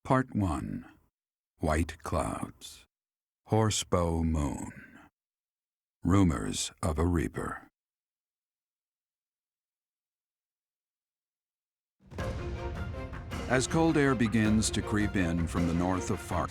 Part 1. White Clouds. Horsebow Moon. Rumors of a Reaper. As cold air begins to creep in from the north of Far...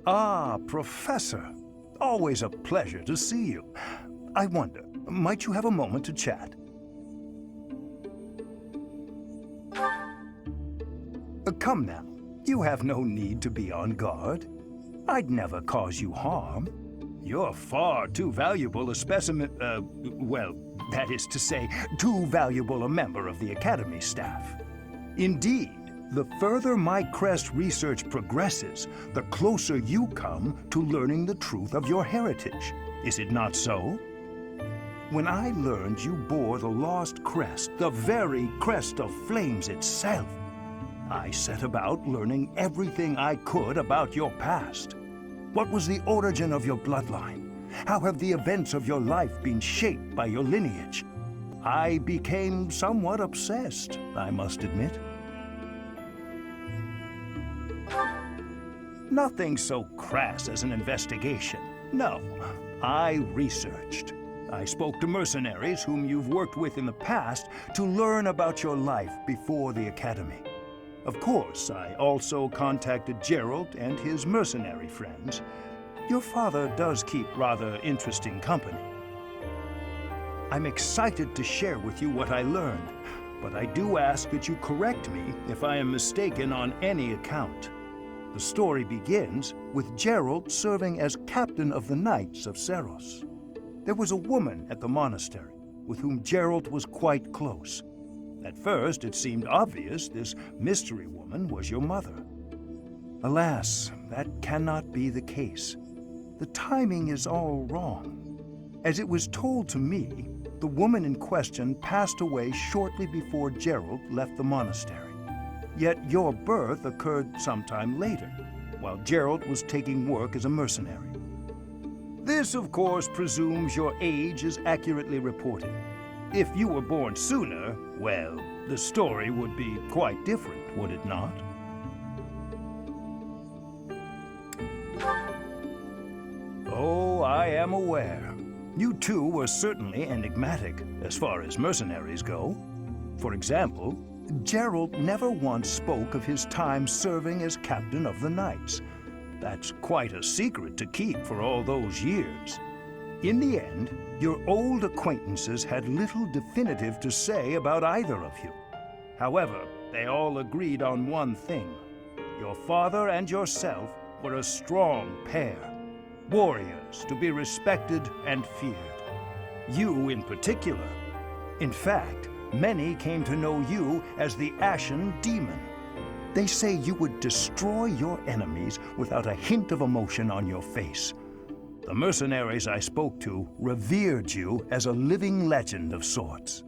Ah, Professor. Always a pleasure to see you. I wonder, might you have a moment to chat? Come now. You have no need to be on guard. I'd never cause you harm. You're far too valuable a specimen, well, that is to say, too valuable a member of the Academy staff. Indeed, the further my crest research progresses, the closer you come to learning the truth of your heritage. Is it not so? When I learned you bore the lost crest, the very crest of flames itself, I set about learning everything I could about your past. What was the origin of your bloodline? How have the events of your life been shaped by your lineage? I became somewhat obsessed, I must admit. Nothing so crass as an investigation. No, I researched. I spoke to mercenaries whom you've worked with in the past to learn about your life before the Academy. Of course, I also contacted Gerald and his mercenary friends. Your father does keep rather interesting company. I'm excited to share with you what I learned, but I do ask that you correct me if I am mistaken on any account. The story begins with Gerald serving as captain of the Knights of Seros. There was a woman at the monastery with whom Gerald was quite close. At first, it seemed obvious this mystery woman was your mother. Alas, that cannot be the case. The timing is all wrong. As it was told to me, the woman in question passed away shortly before Gerald left the monastery. Yet your birth occurred sometime later, while Gerald was taking work as a mercenary. This, of course, presumes your age is accurately reported. If you were born sooner, well, the story would be quite different, would it not? Oh, I am aware. You too were certainly enigmatic, as far as mercenaries go. For example, Gerald never once spoke of his time serving as captain of the Knights. That's quite a secret to keep for all those years. In the end, your old acquaintances had little definitive to say about either of you. However, they all agreed on one thing. Your father and yourself were a strong pair, warriors to be respected and feared. You in particular. In fact, many came to know you as the Ashen Demon. They say you would destroy your enemies without a hint of emotion on your face. The mercenaries I spoke to revered you as a living legend of sorts.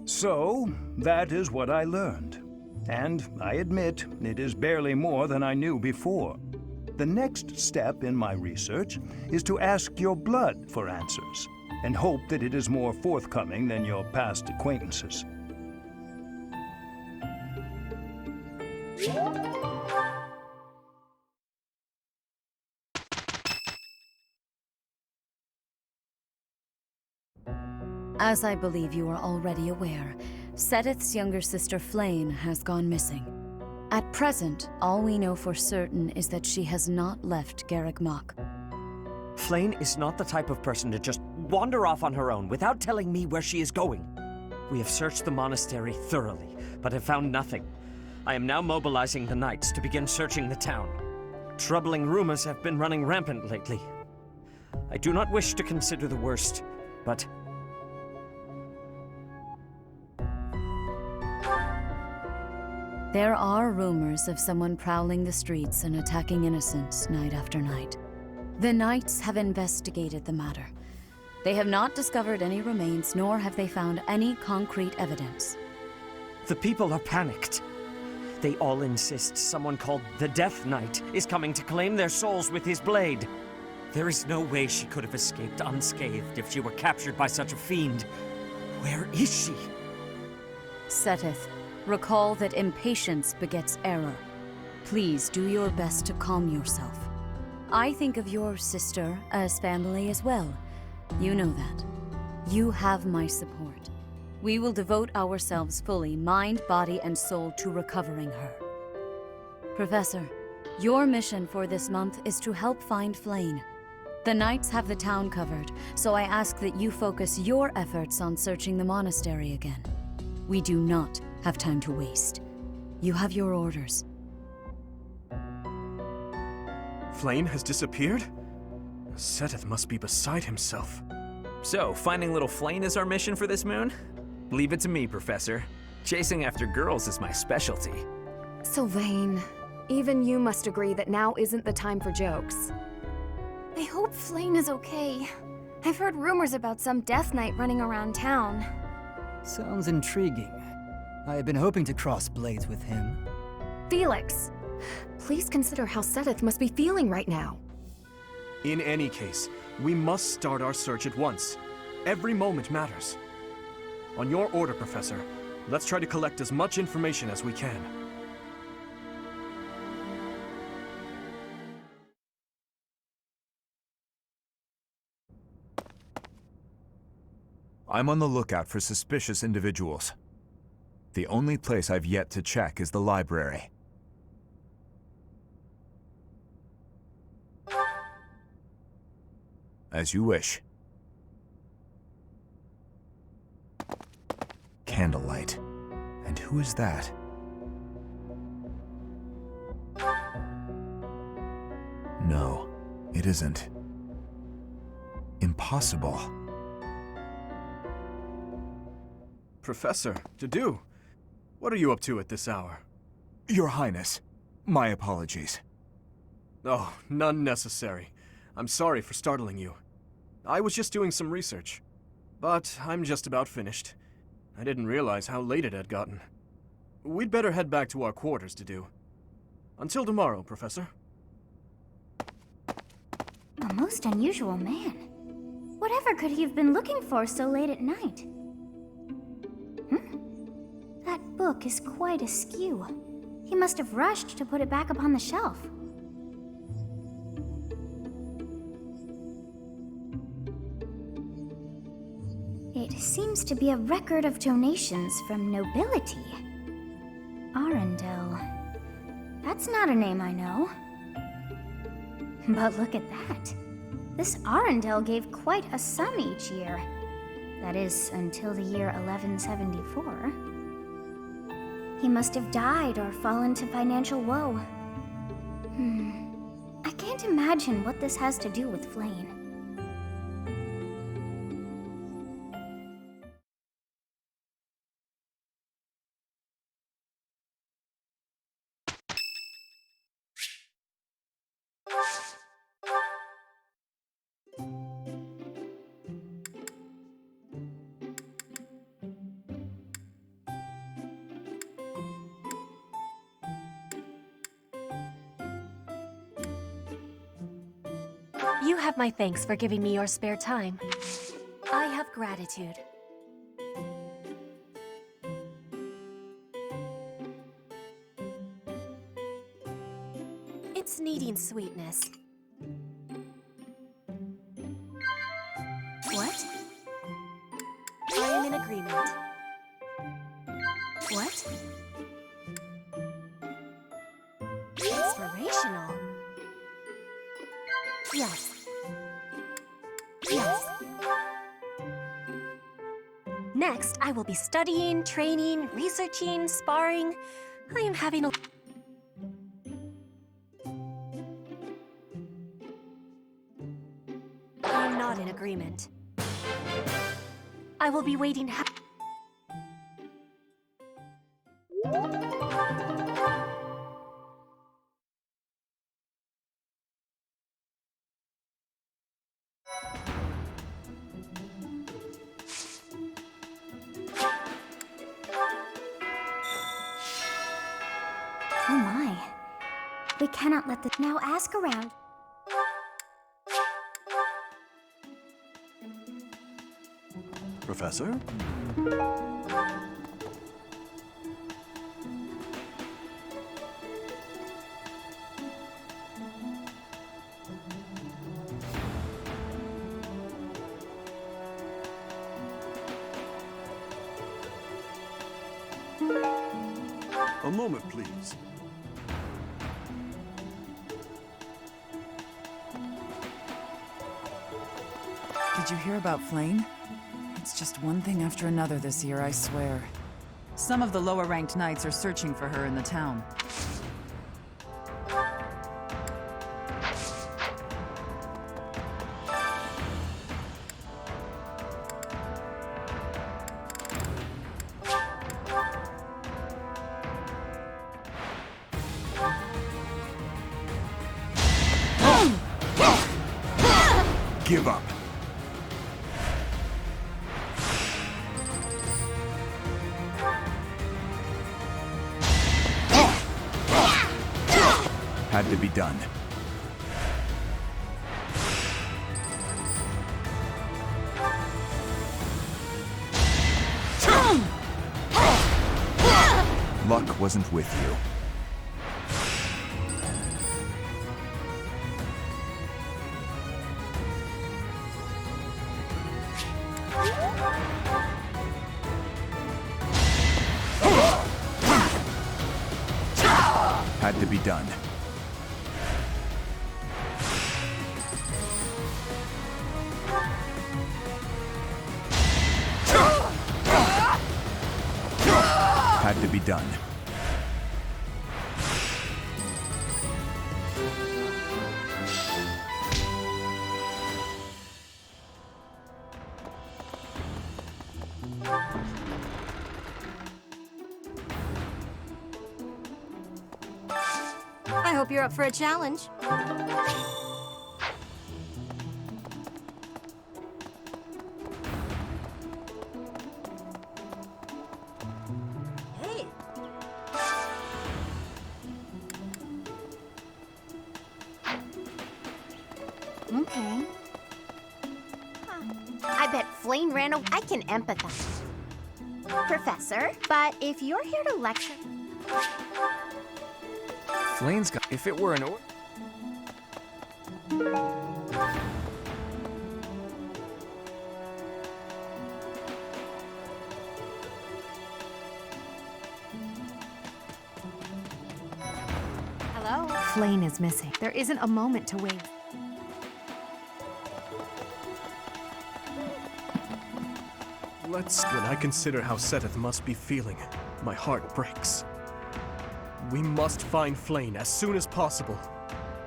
So, that is what I learned. And I admit, it is barely more than I knew before. The next step in my research is to ask your blood for answers, and hope that it is more forthcoming than your past acquaintances. As I believe you are already aware, Setith's younger sister Flame has gone missing. At present, all we know for certain is that she has not left Garreg Mach. Flayn is not the type of person to just wander off on her own without telling me where she is going. We have searched the monastery thoroughly, but have found nothing. I am now mobilizing the knights to begin searching the town. Troubling rumors have been running rampant lately. I do not wish to consider the worst, but... There are rumors of someone prowling the streets and attacking innocents night after night. The Knights have investigated the matter. They have not discovered any remains, nor have they found any concrete evidence. The people are panicked. They all insist someone called the Death Knight is coming to claim their souls with his blade. There is no way she could have escaped unscathed if she were captured by such a fiend. Where is she? Seteth, recall that impatience begets error. Please do your best to calm yourself. I think of your sister as family as well. You know that. You have my support. We will devote ourselves fully, mind, body, and soul to recovering her. Professor, your mission for this month is to help find Flayn. The Knights have the town covered, so I ask that you focus your efforts on searching the monastery again. We do not have time to waste. You have your orders. Flayn has disappeared? Seteth must be beside himself. So, finding little Flayn is our mission for this moon? Leave it to me, Professor. Chasing after girls is my specialty. Sylvain, even you must agree that now isn't the time for jokes. I hope Flayn is okay. I've heard rumors about some Death Knight running around town. Sounds intriguing. I have been hoping to cross blades with him. Felix, please consider how Seteth must be feeling right now. In any case, we must start our search at once. Every moment matters. On your order, Professor, let's try to collect as much information as we can. I'm on the lookout for suspicious individuals. The only place I've yet to check is the library. As you wish. Candlelight. And who is that? No, it isn't. Impossible. Professor, Dedu, what are you up to at this hour? Your Highness, my apologies. Oh, none necessary. I'm sorry for startling you. I was just doing some research. But I'm just about finished. I didn't realize how late it had gotten. We'd better head back to our quarters, Dedu. Until tomorrow, Professor. A most unusual man. Whatever could he have been looking for so late at night? That book is quite askew. He must have rushed to put it back upon the shelf. It seems to be a record of donations from nobility. Arundel. That's not a name I know. But look at that. This Arundel gave quite a sum each year. That is, until the year 1174. He must have died or fallen to financial woe. I can't imagine what this has to do with Flayn. You have my thanks for giving me your spare time. I have gratitude. It's needing sweetness. What? I am in agreement. What? Inspirational. Yes. Yes. Next, I will be studying, training, researching, sparring. I am having a... I am not in agreement. I will be waiting Oh my. We cannot let this now ask around. Professor? A moment, please. Did you hear about Flame? It's just one thing after another this year, I swear. Some of the lower-ranked knights are searching for her in the town. Give up. Had to be done. Luck wasn't with you. Had to be done. Had to be done. I hope you're up for a challenge. Hey! Okay. I bet Flame ran away. I can empathize. Professor, but if you're here to lecture... Flane's got... If it were an or... Hello? Flame is missing. There isn't a moment to wait. When I consider how Seteth must be feeling, my heart breaks. We must find Flame as soon as possible.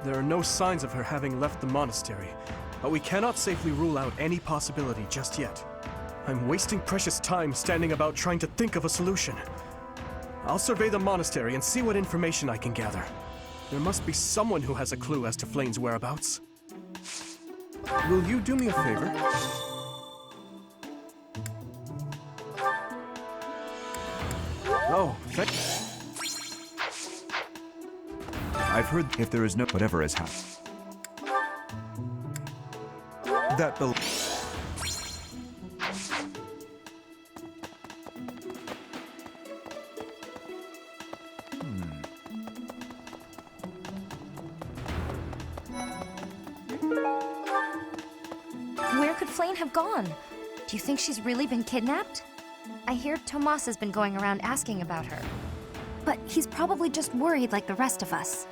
There are no signs of her having left the monastery, but we cannot safely rule out any possibility just yet. I'm wasting precious time standing about trying to think of a solution. I'll survey the monastery and see what information I can gather. There must be someone who has a clue as to Flame's whereabouts. Will you do me a favor? Oh, I've heard if there is no whatever has happened. That Where could Flame have gone? Do you think she's really been kidnapped? I hear Tomas has been going around asking about her. But he's probably just worried like the rest of us.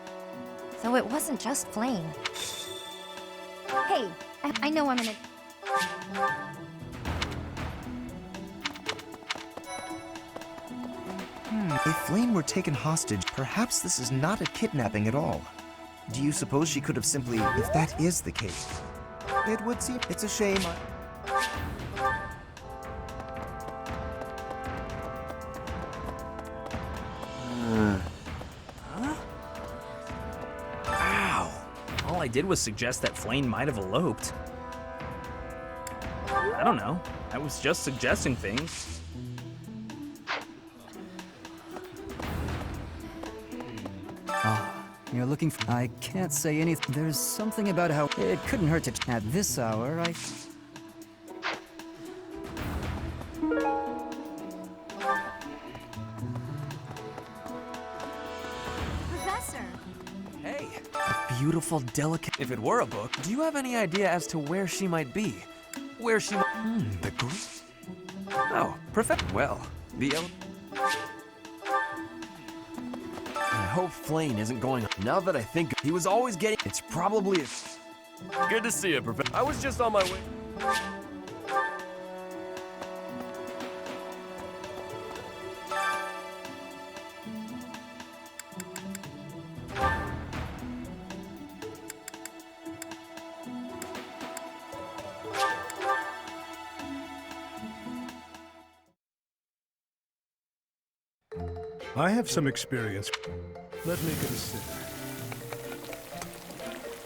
Though it wasn't just Flame. Hey, I know I'm in a... If Flame were taken hostage, perhaps this is not a kidnapping at all. Do you suppose she could have simply... If that is the case, it would seem... It's a shame. Ow! All I did was suggest that Flame might have eloped. I don't know. I was just suggesting things. You're looking for... I can't say anything. There's something about how... It couldn't hurt to... At this hour, Professor! Hey, a beautiful, delicate... If it were a book, do you have any idea as to where she might be? Where she might... the group... Oh, perfect. Well, the... I hope Flame isn't going... Now that I think... He was always getting... It's probably... Good to see you, Professor. I was just on my way... I have some experience. Let me consider.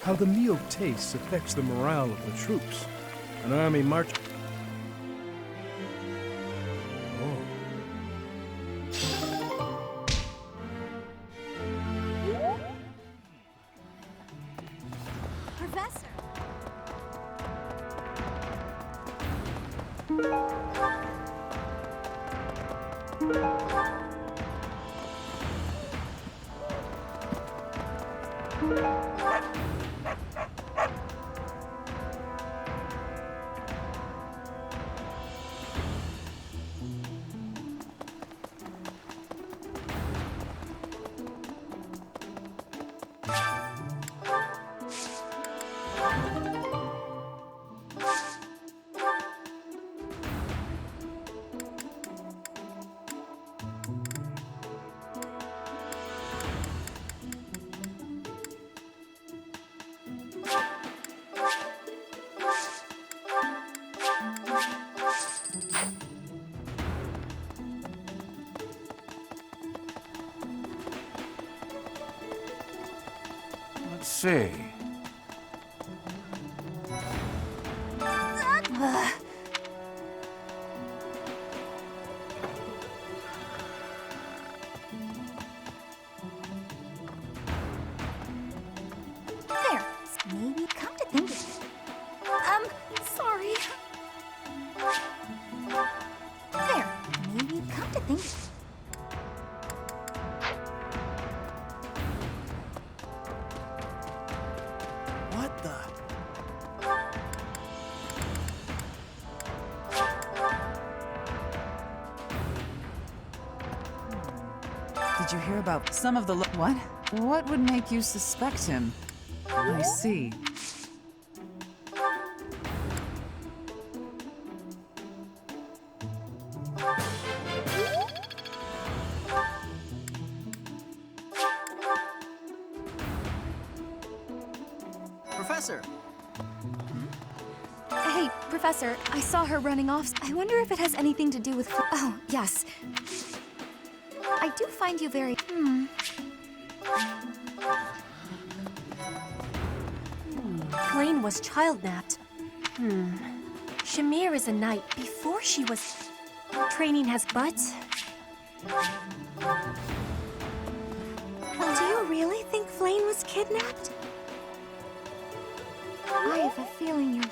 How the meal tastes affects the morale of the troops. An army march... Oh. Professor! Let's see. There. Maybe come to think of it. Sorry. There. Maybe come to think of it. What the... Did you hear about some of the... What? What would make you suspect him? I see. Professor! Hey, Professor, I saw her running off. I wonder if it has anything to do with... Oh, yes. I do find you very... Flame was child-napped. Shamir is a knight before she was... Training has butt. Do you really think Flame was kidnapped? I have a feeling you're...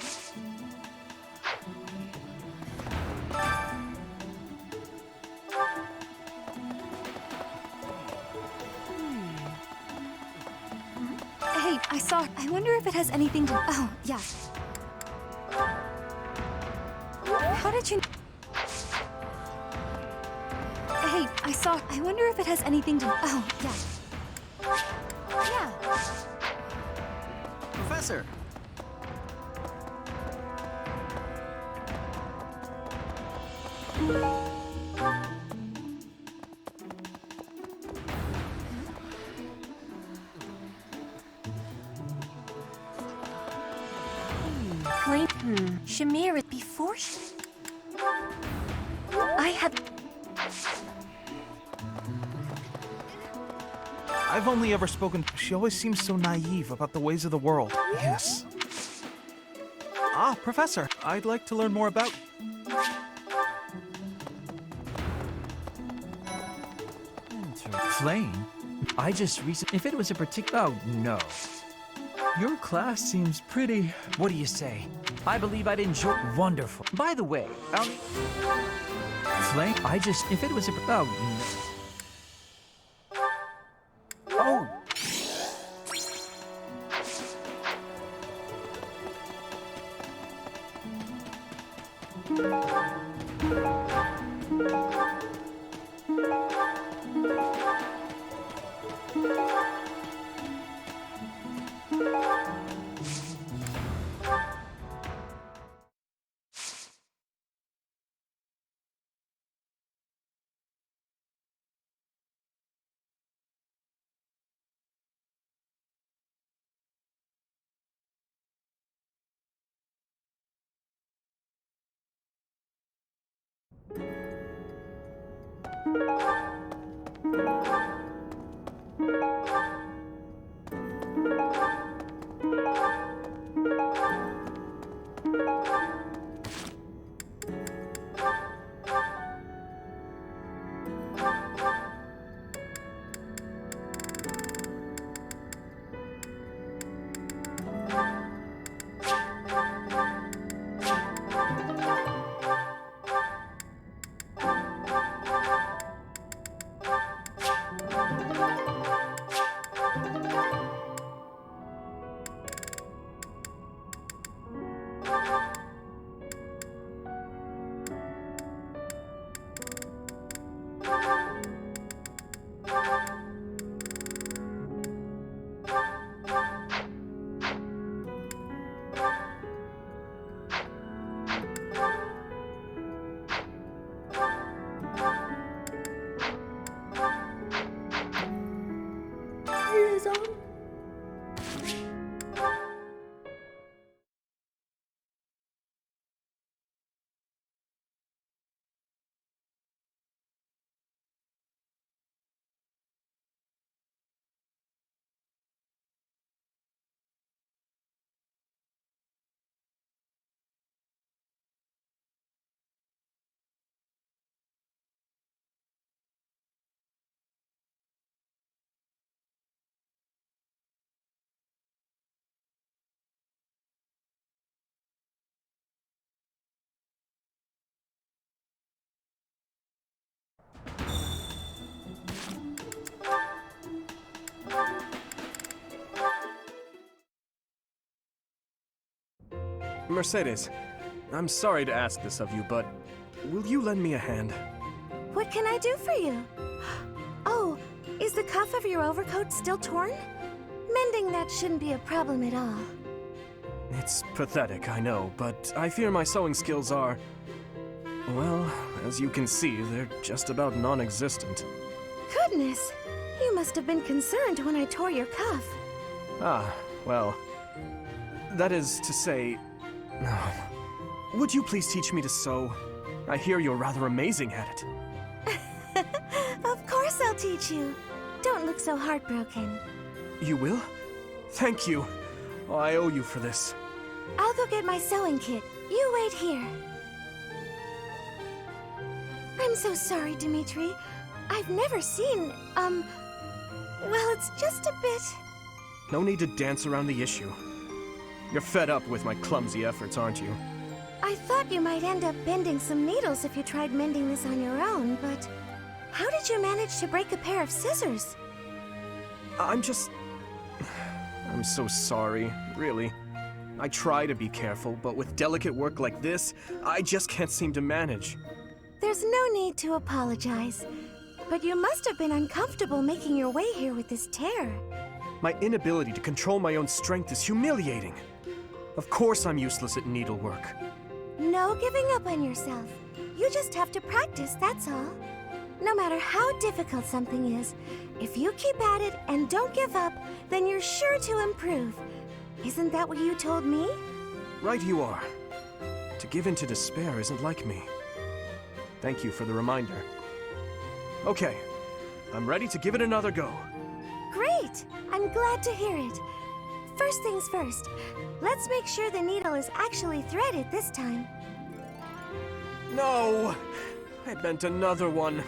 Hey, I saw... I wonder if it has anything to... Oh, yes. How did you... Hey, I saw... I wonder if it has anything to... Oh, yes. Yeah. Professor! Flame. Shamir is before I had. I've only ever spoken. She always seems so naive about the ways of the world. Yes. Ah, Professor, I'd like to learn more about. Flame? I just recently. If it was a particular. Oh, no. Your class seems pretty. What do you say? I believe I'd enjoy. Wonderful. By the way, Flame? I just. If it was a. Oh, no. Oh! Mercedes, I'm sorry to ask this of you, but will you lend me a hand? What can I do for you? Oh, is the cuff of your overcoat still torn? Mending that shouldn't be a problem at all. It's pathetic, I know, but I fear my sewing skills are... well, as you can see, they're just about non-existent. Goodness! You must have been concerned when I tore your cuff. Ah, well... that is to say... would you please teach me to sew? I hear you're rather amazing at it. Of course I'll teach you. Don't look so heartbroken. You will? Thank you. Oh, I owe you for this. I'll go get my sewing kit. You wait here. I'm so sorry, Dimitri. I've never seen, well, it's just a bit... No need to dance around the issue. You're fed up with my clumsy efforts, aren't you? I thought you might end up bending some needles if you tried mending this on your own, but... how did you manage to break a pair of scissors? I'm so sorry, really. I try to be careful, but with delicate work like this, I just can't seem to manage. There's no need to apologize, but you must have been uncomfortable making your way here with this tear. My inability to control my own strength is humiliating. Of course I'm useless at needlework. No giving up on yourself. You just have to practice, that's all. No matter how difficult something is, if you keep at it and don't give up, then you're sure to improve. Isn't that what you told me? Right you are. To give in to despair isn't like me. Thank you for the reminder. Okay, I'm ready to give it another go. Great! I'm glad to hear it. First things first, let's make sure the needle is actually threaded this time. No! I meant another one.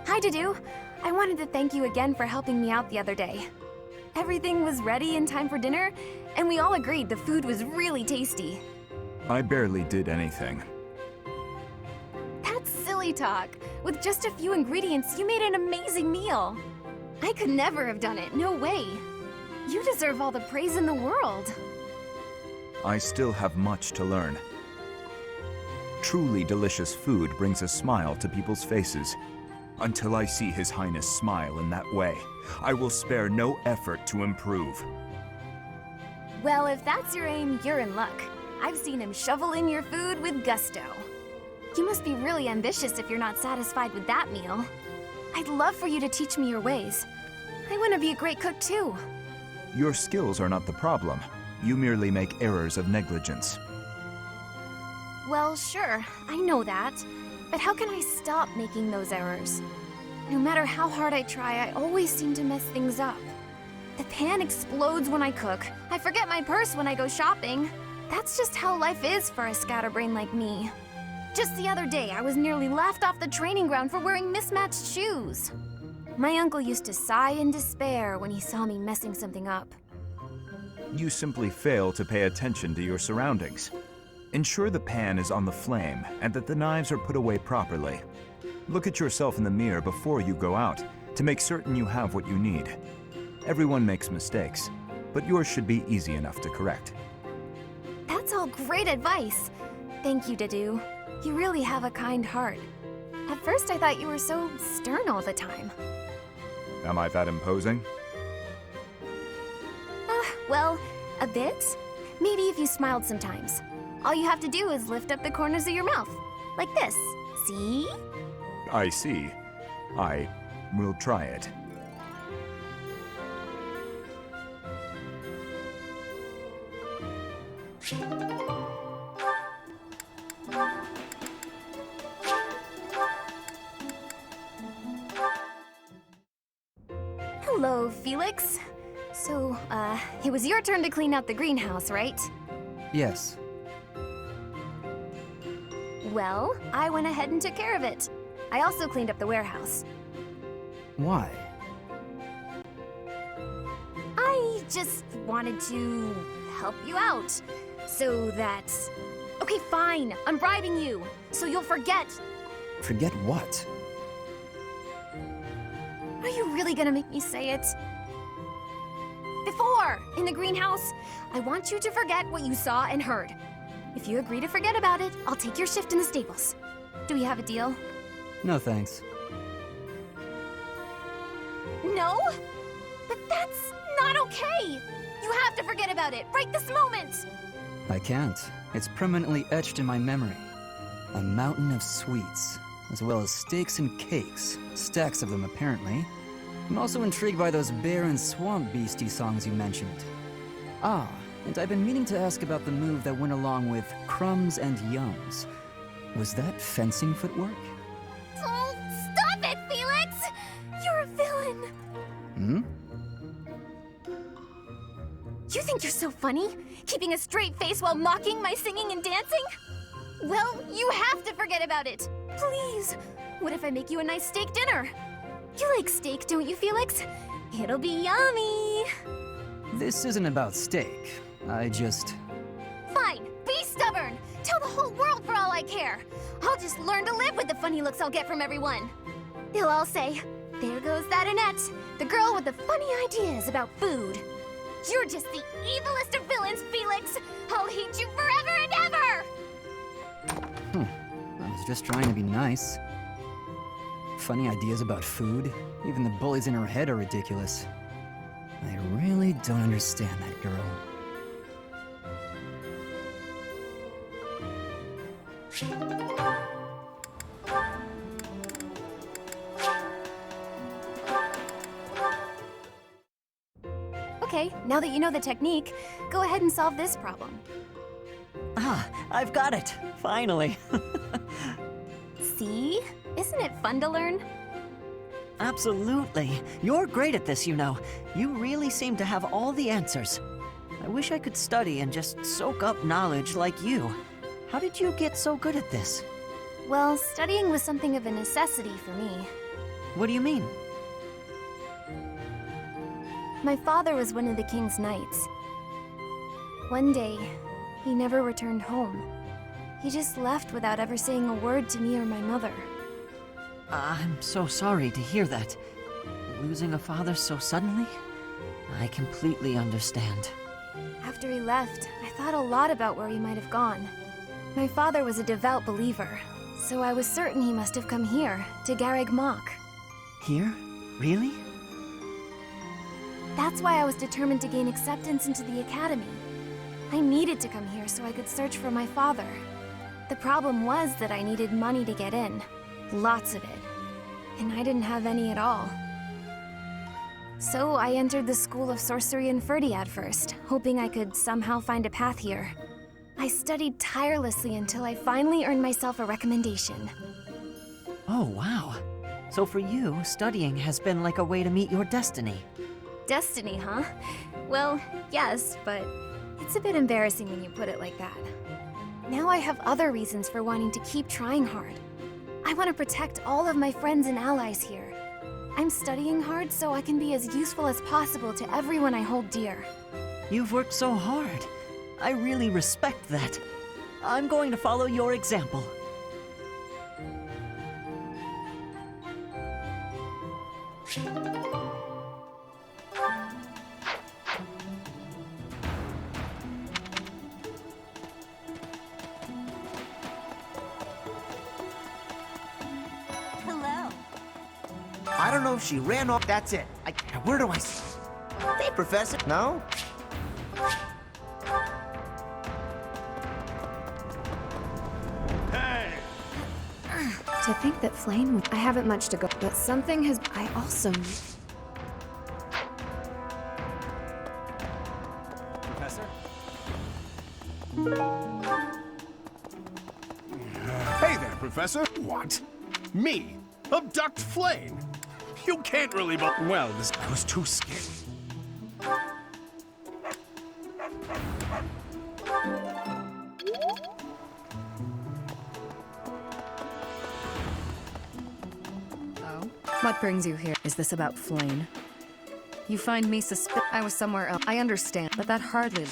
Hi, Dudu. I wanted to thank you again for helping me out the other day. Everything was ready in time for dinner, and we all agreed the food was really tasty. I barely did anything. That's silly talk. With just a few ingredients, you made an amazing meal. I could never have done it, no way. You deserve all the praise in the world. I still have much to learn. Truly delicious food brings a smile to people's faces. Until I see His Highness smile in that way, I will spare no effort to improve. Well, if that's your aim, you're in luck. I've seen him shovel in your food with gusto. You must be really ambitious if you're not satisfied with that meal. I'd love for you to teach me your ways. I want to be a great cook too. Your skills are not the problem. You merely make errors of negligence. Well, sure, I know that. But how can I stop making those errors? No matter how hard I try, I always seem to mess things up. The pan explodes when I cook. I forget my purse when I go shopping. That's just how life is for a scatterbrain like me. Just the other day, I was nearly laughed off the training ground for wearing mismatched shoes. My uncle used to sigh in despair when he saw me messing something up. You simply fail to pay attention to your surroundings. Ensure the pan is on the flame and that the knives are put away properly. Look at yourself in the mirror before you go out to make certain you have what you need. Everyone makes mistakes, but yours should be easy enough to correct. That's all great advice. Thank you, Dudu. You really have a kind heart. At first, I thought you were so stern all the time. Am I that imposing? Well, a bit. Maybe if you smiled sometimes. All you have to do is lift up the corners of your mouth. Like this. See? I see. I will try it. Hello, Felix. So, it was your turn to clean out the greenhouse, right? Yes. Well, I went ahead and took care of it. I also cleaned up the warehouse. Why? I just wanted to help you out. So that... Okay, fine. I'm bribing you. So you'll forget. Forget what? Are you really gonna make me say it? Before, in the greenhouse, I want you to forget what you saw and heard. If you agree to forget about it, I'll take your shift in the stables. Do we have a deal? No thanks. No? But that's not okay! You have to forget about it, right this moment! I can't. It's permanently etched in my memory. A mountain of sweets, as well as steaks and cakes. Stacks of them, apparently. I'm also intrigued by those bear and swamp beastie songs you mentioned. Ah, and I've been meaning to ask about the move that went along with crumbs and yums. Was that fencing footwork? Oh, stop it, Felix! You're a villain! Hmm? You think you're so funny? Keeping a straight face while mocking my singing and dancing? Well, you have to forget about it! Please! What if I make you a nice steak dinner? You like steak, don't you, Felix? It'll be yummy! This isn't about steak. I just... Fine, be stubborn! Tell the whole world for all I care! I'll just learn to live with the funny looks I'll get from everyone. They'll all say, there goes that Annette, the girl with the funny ideas about food. You're just the evilest of villains, Felix! I'll hate you forever and ever! I was just trying to be nice. Funny ideas about food? Even the bullies in her head are ridiculous. I really don't understand that girl. Okay, now that you know the technique, go ahead and solve this problem. Ah, I've got it. Finally. See? Isn't it fun to learn? Absolutely. You're great at this, you know. You really seem to have all the answers. I wish I could study and just soak up knowledge like you. How did you get so good at this? Well, studying was something of a necessity for me. What do you mean? My father was one of the king's knights. One day, he never returned home. He just left without ever saying a word to me or my mother. I'm so sorry to hear that. Losing a father so suddenly? I completely understand. After he left, I thought a lot about where he might have gone. My father was a devout believer, so I was certain he must have come here, to Garreg Mach. Here? Really? That's why I was determined to gain acceptance into the academy. I needed to come here so I could search for my father. The problem was that I needed money to get in. Lots of it. And I didn't have any at all. So I entered the School of Sorcery in Ferdiad first, hoping I could somehow find a path here. I studied tirelessly until I finally earned myself a recommendation. Oh, wow. So for you, studying has been like a way to meet your destiny. Destiny, huh? Well, yes, but it's a bit embarrassing when you put it like that. Now I have other reasons for wanting to keep trying hard. I want to protect all of my friends and allies here. I'm studying hard so I can be as useful as possible to everyone I hold dear. You've worked so hard. I really respect that. I'm going to follow your example. Hello. I don't know if she ran off. That's it. Where do I see? Hey, Professor. No? To think that Flame would... I haven't much to go, but something has... I also... Professor? Hey there, Professor. What? Me? Abduct Flame? You can't really Well, this was too scary. What brings you here? Is this about Flame? You find me I was somewhere else. I understand, but that hardly...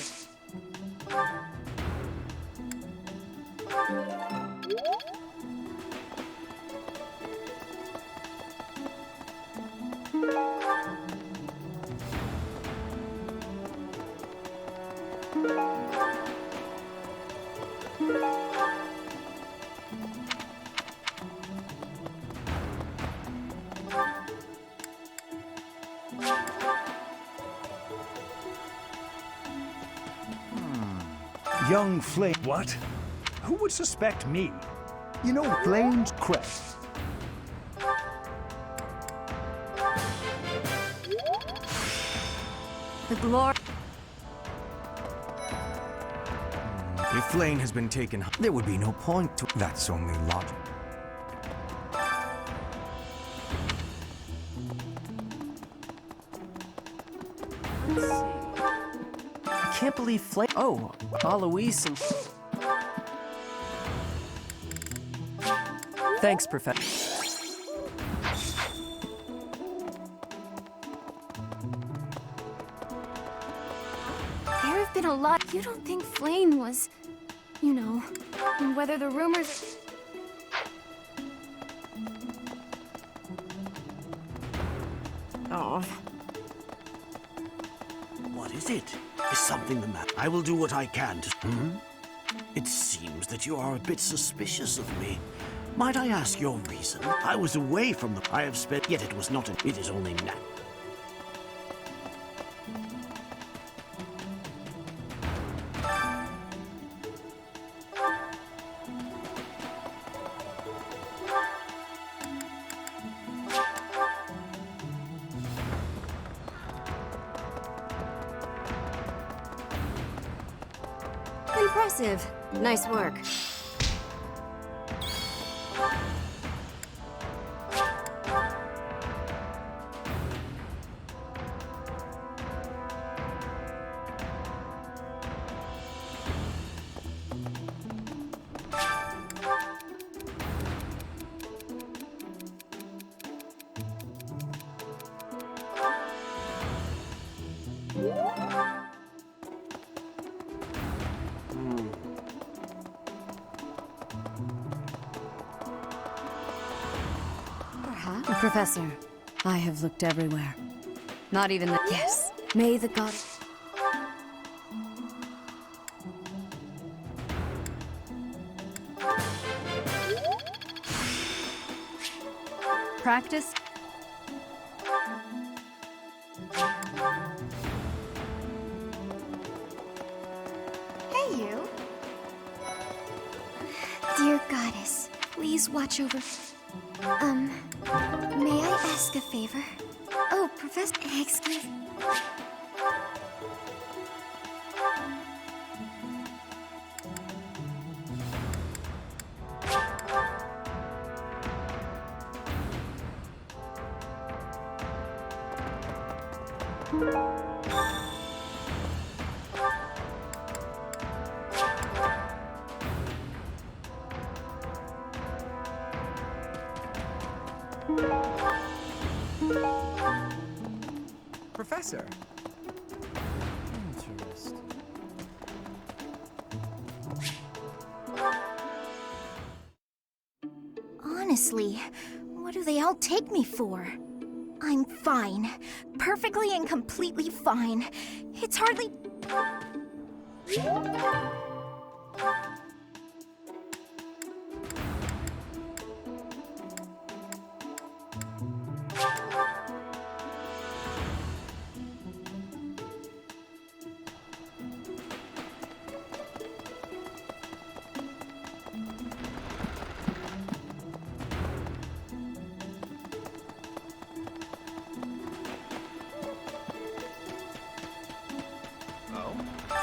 Young Flame. What? Who would suspect me? You know Flame's crest. The glory... If Flame has been taken, there would be no point to... That's only logic. I can't believe Flame... Oh, Alois and... Thanks, Professor. There have been a lot. You don't think Flame was, you know, and whether the rumors... Oh. What is it? Is something the matter? I will do what I can to... It seems that you are a bit suspicious of me. Might I ask your reason? I was away from the... I have spent... Yet it was not... It is only now. Impressive. Nice work. Professor, I have looked everywhere. Not even the— Yes, may the god— Practice? Hey, you. Dear goddess, please watch over. May I ask a favor? Oh, Professor, excuse. Professor. Interesting. Honestly, what do they all take me for? I'm fine. Perfectly and completely fine. It's hardly...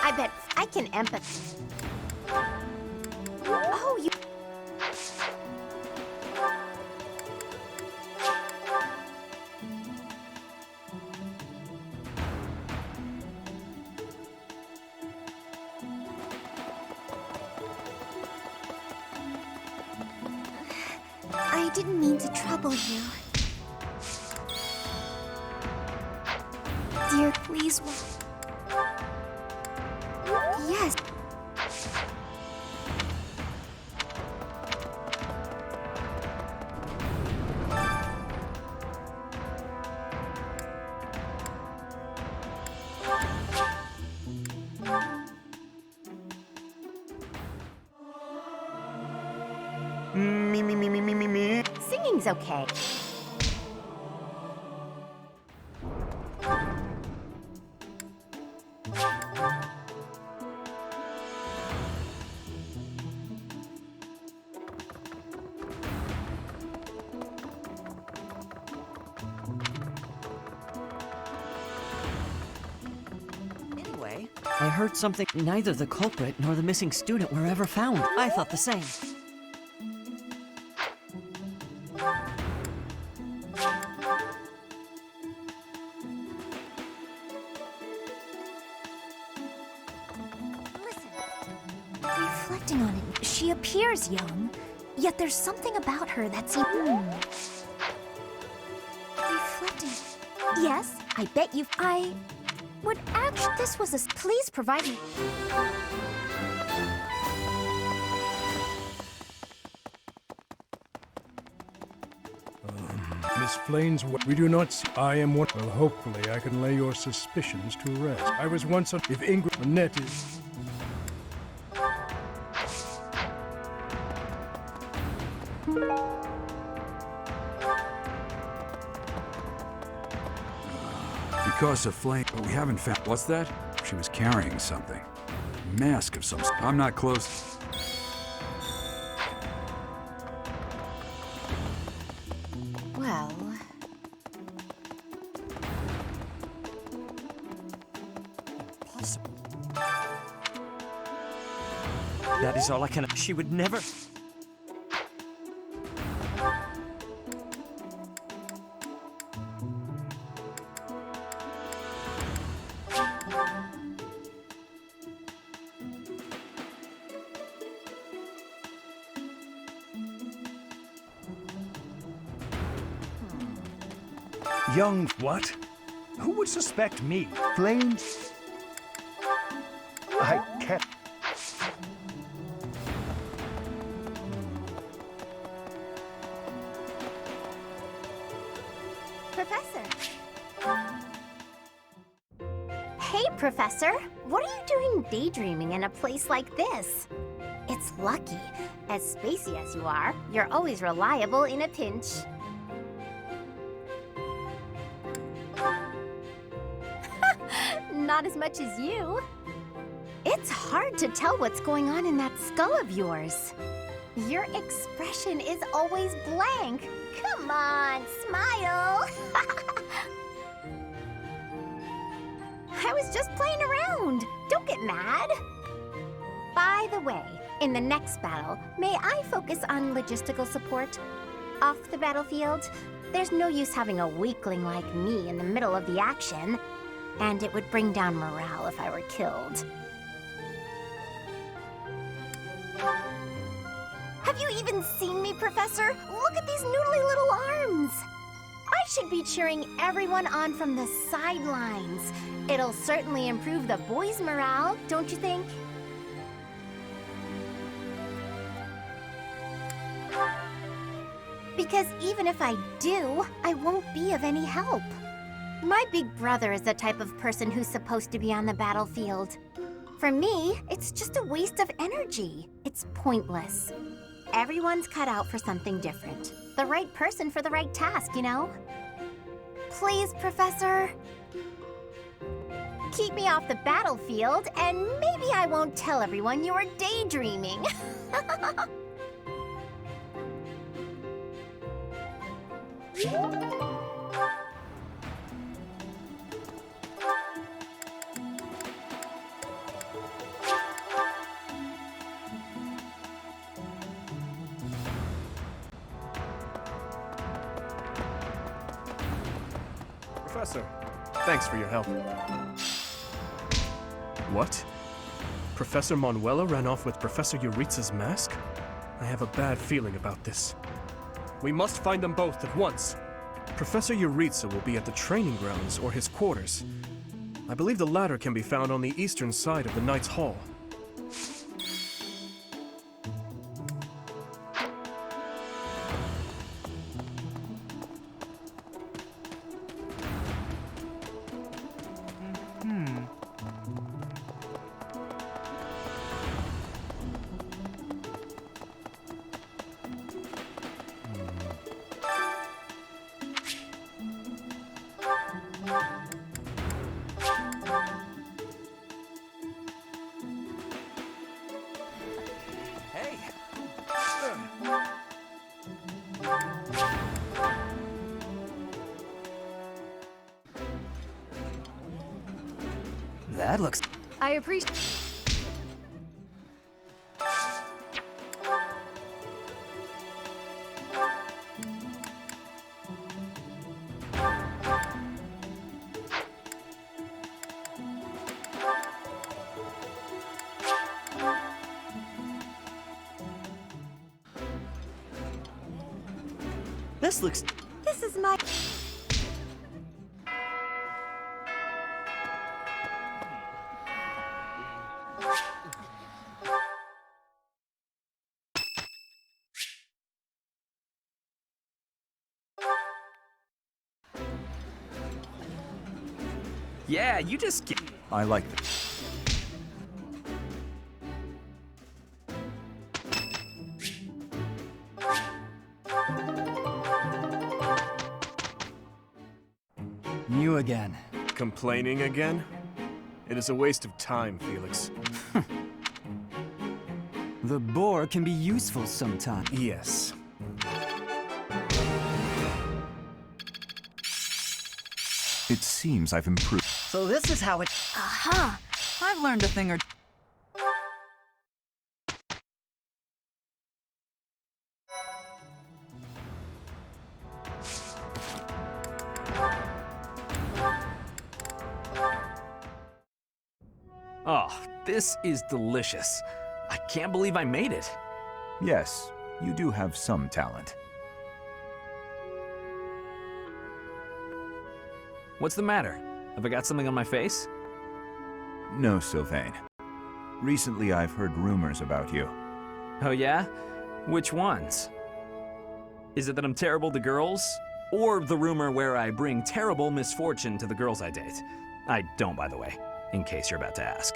I bet I can empathize. Oh, you... I didn't mean to trouble you. Dear, please... Yes. Me. Singing's okay. I heard something. Neither the culprit nor the missing student were ever found. I thought the same. Reflecting on it, she appears young, yet there's something about her that seems... Reflecting... Yes, I bet you... I would actually... This was a... Please provide me... Miss Flane's... We do not see... I am one... Well, hopefully I can lay your suspicions to rest. I was once on... If Ingrid... Annette is... Because of Flame, but we haven't found... What's that? She was carrying something. Mask of some... I'm not close. Well... Possible. That is all I can. She would never. Young what? Who would suspect me? Flame? I can't. Professor. Hey, Professor. What are you doing daydreaming in a place like this? It's lucky. As spacey as you are, you're always reliable in a pinch. Not as much as you. It's hard to tell what's going on in that skull of yours. Your expression is always blank. Come on, smile. I was just playing around. Don't get mad. By the way, in the next battle, may I focus on logistical support? Off the battlefield, there's no use having a weakling like me in the middle of the action. And it would bring down morale if I were killed. Have you even seen me, Professor? Look at these noodly little arms! I should be cheering everyone on from the sidelines. It'll certainly improve the boys' morale, don't you think? Because even if I do, I won't be of any help. My big brother is the type of person who's supposed to be on the battlefield. For me, it's just a waste of energy. It's pointless. Everyone's cut out for something different. The right person for the right task, you know? Please, Professor. Keep me off the battlefield, and maybe I won't tell everyone you were daydreaming. Professor, thanks for your help. What? Professor Manuela ran off with Professor Yuritsa's mask? I have a bad feeling about this. We must find them both at once. Professor Yuritsa will be at the training grounds or his quarters. I believe the latter can be found on the eastern side of the Knight's Hall. That looks... I appreciate... This looks... This is my... Yeah, you just get... I like this. You again. Complaining again? It is a waste of time, Felix. The boar can be useful sometimes. Yes. It seems I've improved. So this is how it... I've learned a thing or... Oh, this is delicious. I can't believe I made it. Yes, you do have some talent. What's the matter? Have I got something on my face? No, Sylvain. Recently I've heard rumors about you. Oh yeah? Which ones? Is it that I'm terrible to girls? Or the rumor where I bring terrible misfortune to the girls I date? I don't, by the way, in case you're about to ask.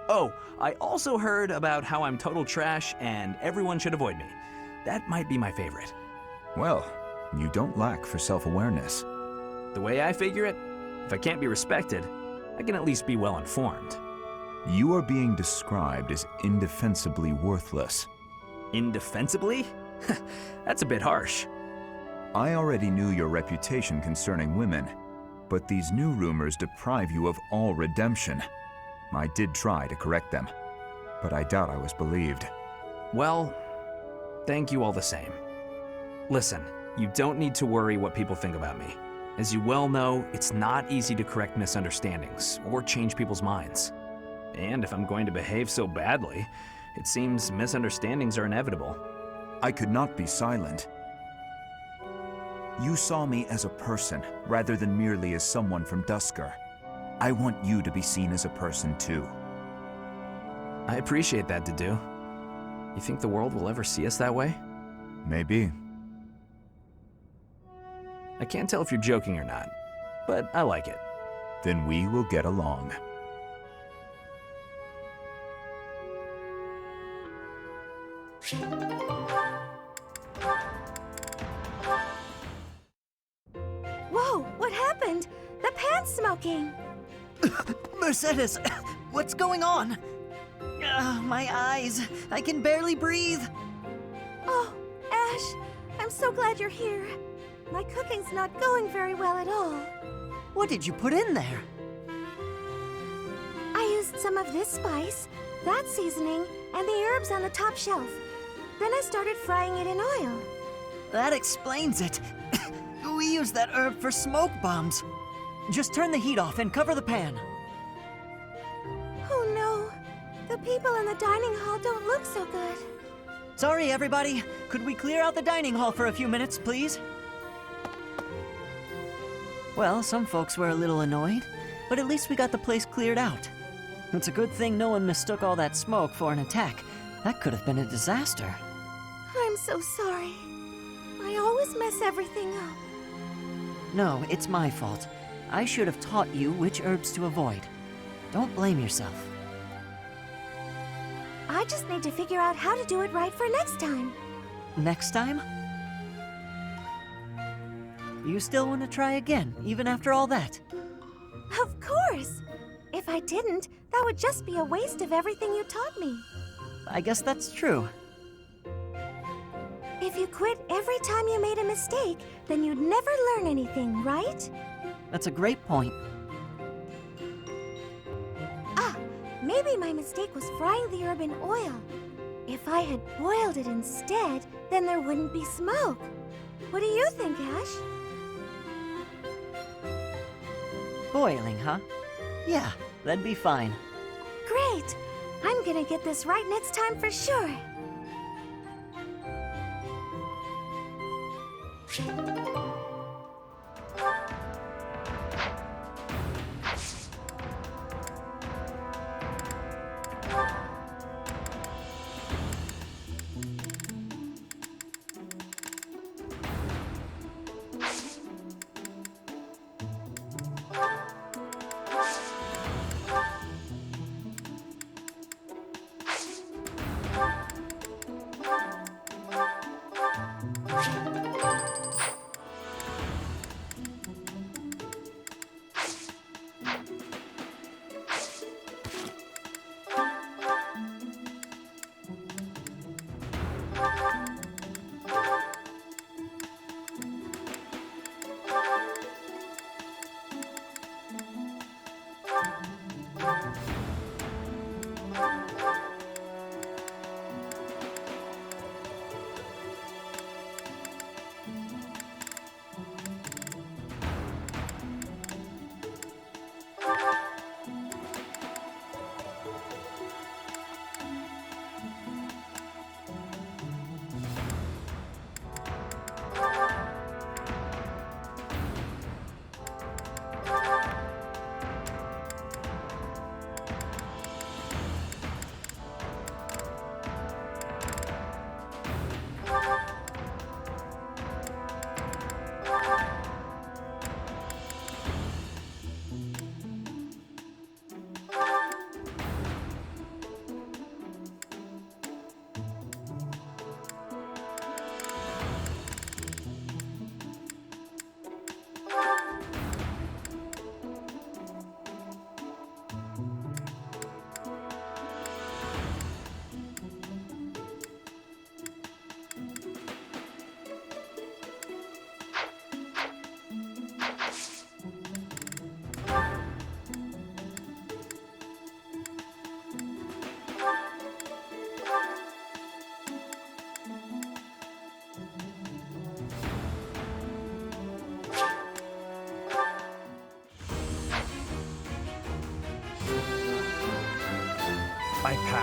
Oh, I also heard about how I'm total trash and everyone should avoid me. That might be my favorite. Well, you don't lack for self-awareness. The way I figure it, if I can't be respected, I can at least be well informed. You are being described as indefensibly worthless. Indefensibly? That's a bit harsh. I already knew your reputation concerning women, but these new rumors deprive you of all redemption. I did try to correct them, but I doubt I was believed. Well, thank you all the same. Listen, you don't need to worry what people think about me. As you well know, it's not easy to correct misunderstandings or change people's minds. And if I'm going to behave so badly, it seems misunderstandings are inevitable. I could not be silent. You saw me as a person, rather than merely as someone from Dusker. I want you to be seen as a person, too. I appreciate that, Dedu. You think the world will ever see us that way? Maybe. I can't tell if you're joking or not, but I like it. Then we will get along. Whoa, what happened? The pan's smoking! Mercedes, what's going on? My eyes, I can barely breathe. Oh, Ash, I'm so glad you're here. My cooking's not going very well at all. What did you put in there? I used some of this spice, that seasoning, and the herbs on the top shelf. Then I started frying it in oil. That explains it. We use that herb for smoke bombs. Just turn the heat off and cover the pan. Oh no, the people in the dining hall don't look so good. Sorry, everybody. Could we clear out the dining hall for a few minutes, please? Well, some folks were a little annoyed, but at least we got the place cleared out. It's a good thing no one mistook all that smoke for an attack. That could have been a disaster. I'm so sorry. I always mess everything up. No, it's my fault. I should have taught you which herbs to avoid. Don't blame yourself. I just need to figure out how to do it right for next time. Next time? You still want to try again, even after all that? Of course! If I didn't, that would just be a waste of everything you taught me. I guess that's true. If you quit every time you made a mistake, then you'd never learn anything, right? That's a great point. Ah, maybe my mistake was frying the herb in oil. If I had boiled it instead, then there wouldn't be smoke. What do you think, Ash? Boiling, huh? Yeah, that'd be fine. Great! I'm gonna get this right next time for sure.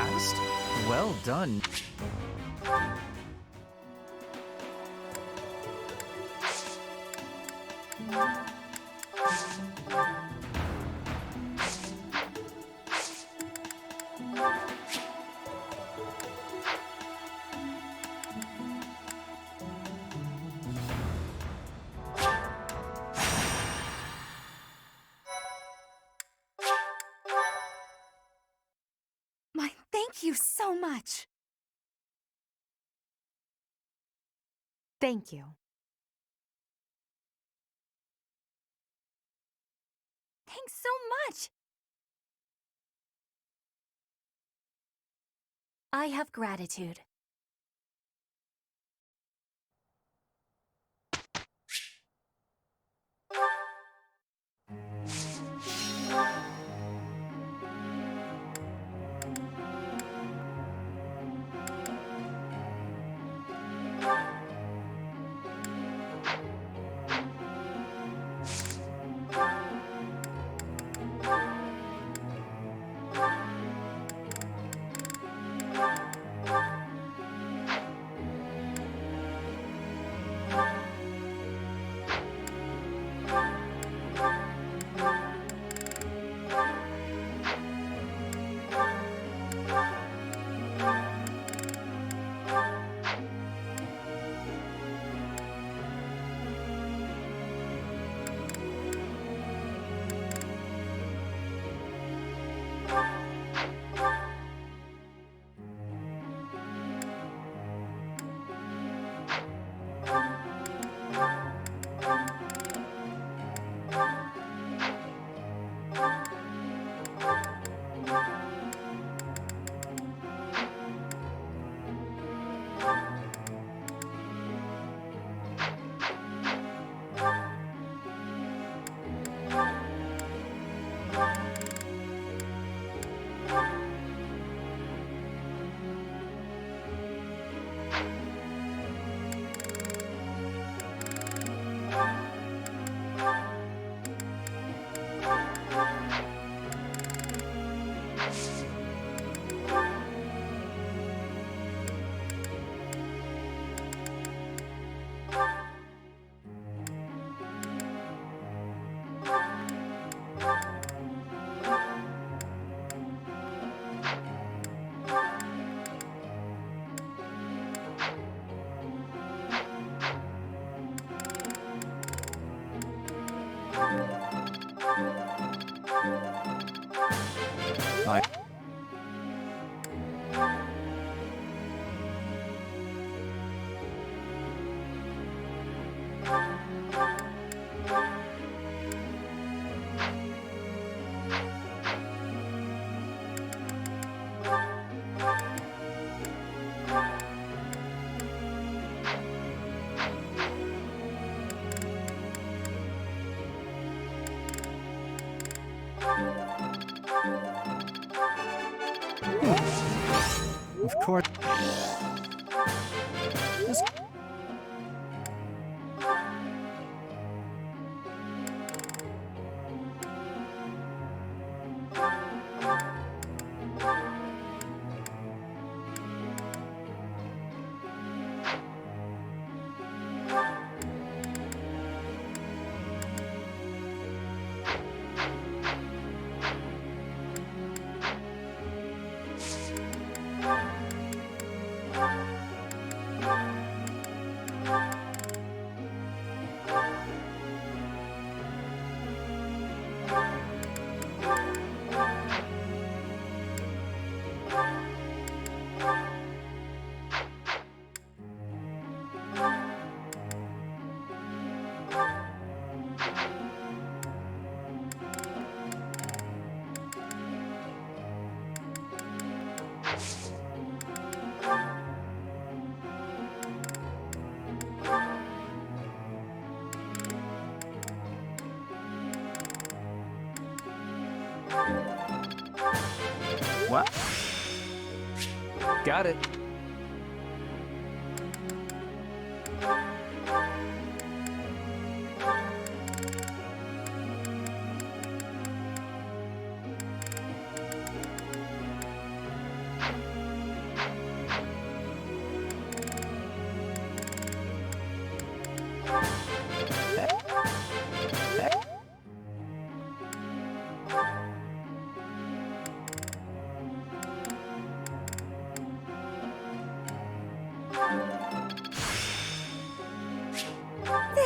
fast. Well done. Thank you so much. Thank you. Thanks so much. I have gratitude. Of course. What? Got it.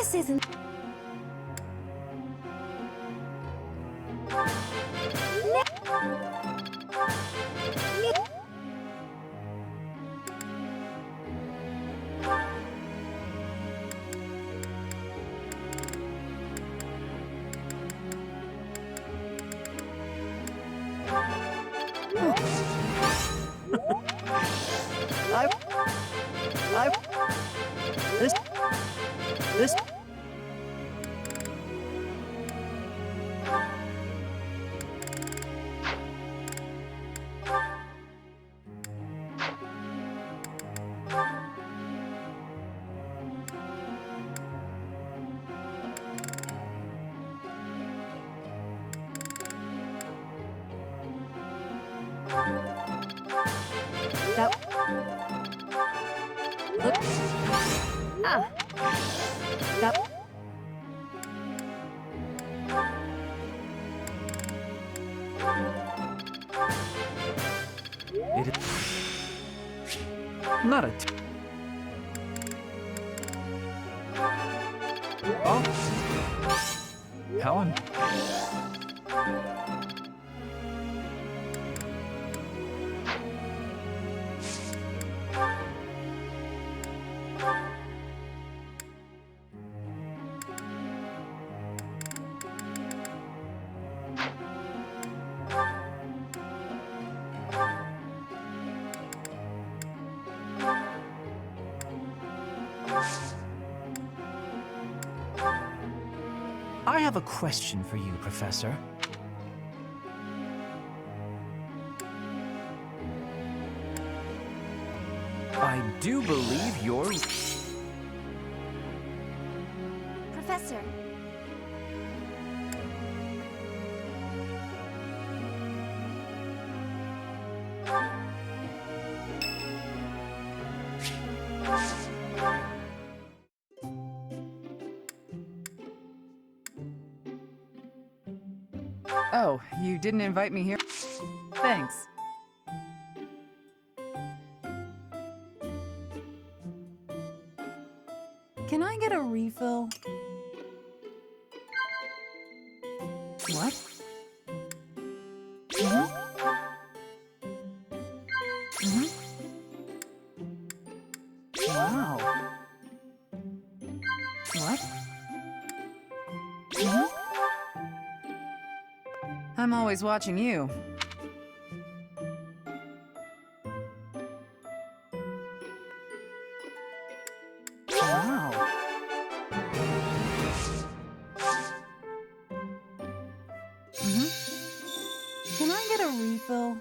This isn't... This... Not a... Oh. Helen. I have a question for you, Professor. I do believe you're... Professor. Oh, you didn't invite me here? Thanks. Can I get a refill? What? Wow. What? I'm always watching you. Wow. Can I get a refill?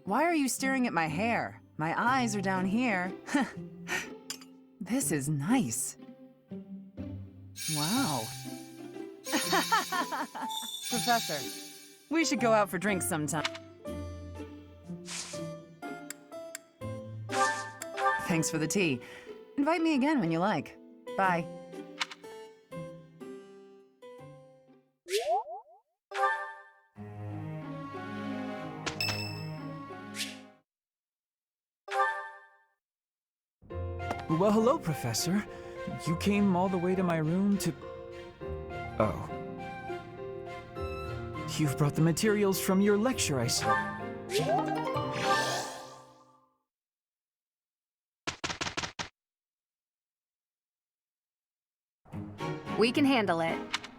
Why are you staring at my hair? My eyes are down here. This is nice. Wow. Professor, we should go out for drinks sometime. Thanks for the tea. Invite me again when you like. Bye. Well, hello, Professor. You came all the way to my room to... Oh. You've brought the materials from your lecture, I see. We can handle it.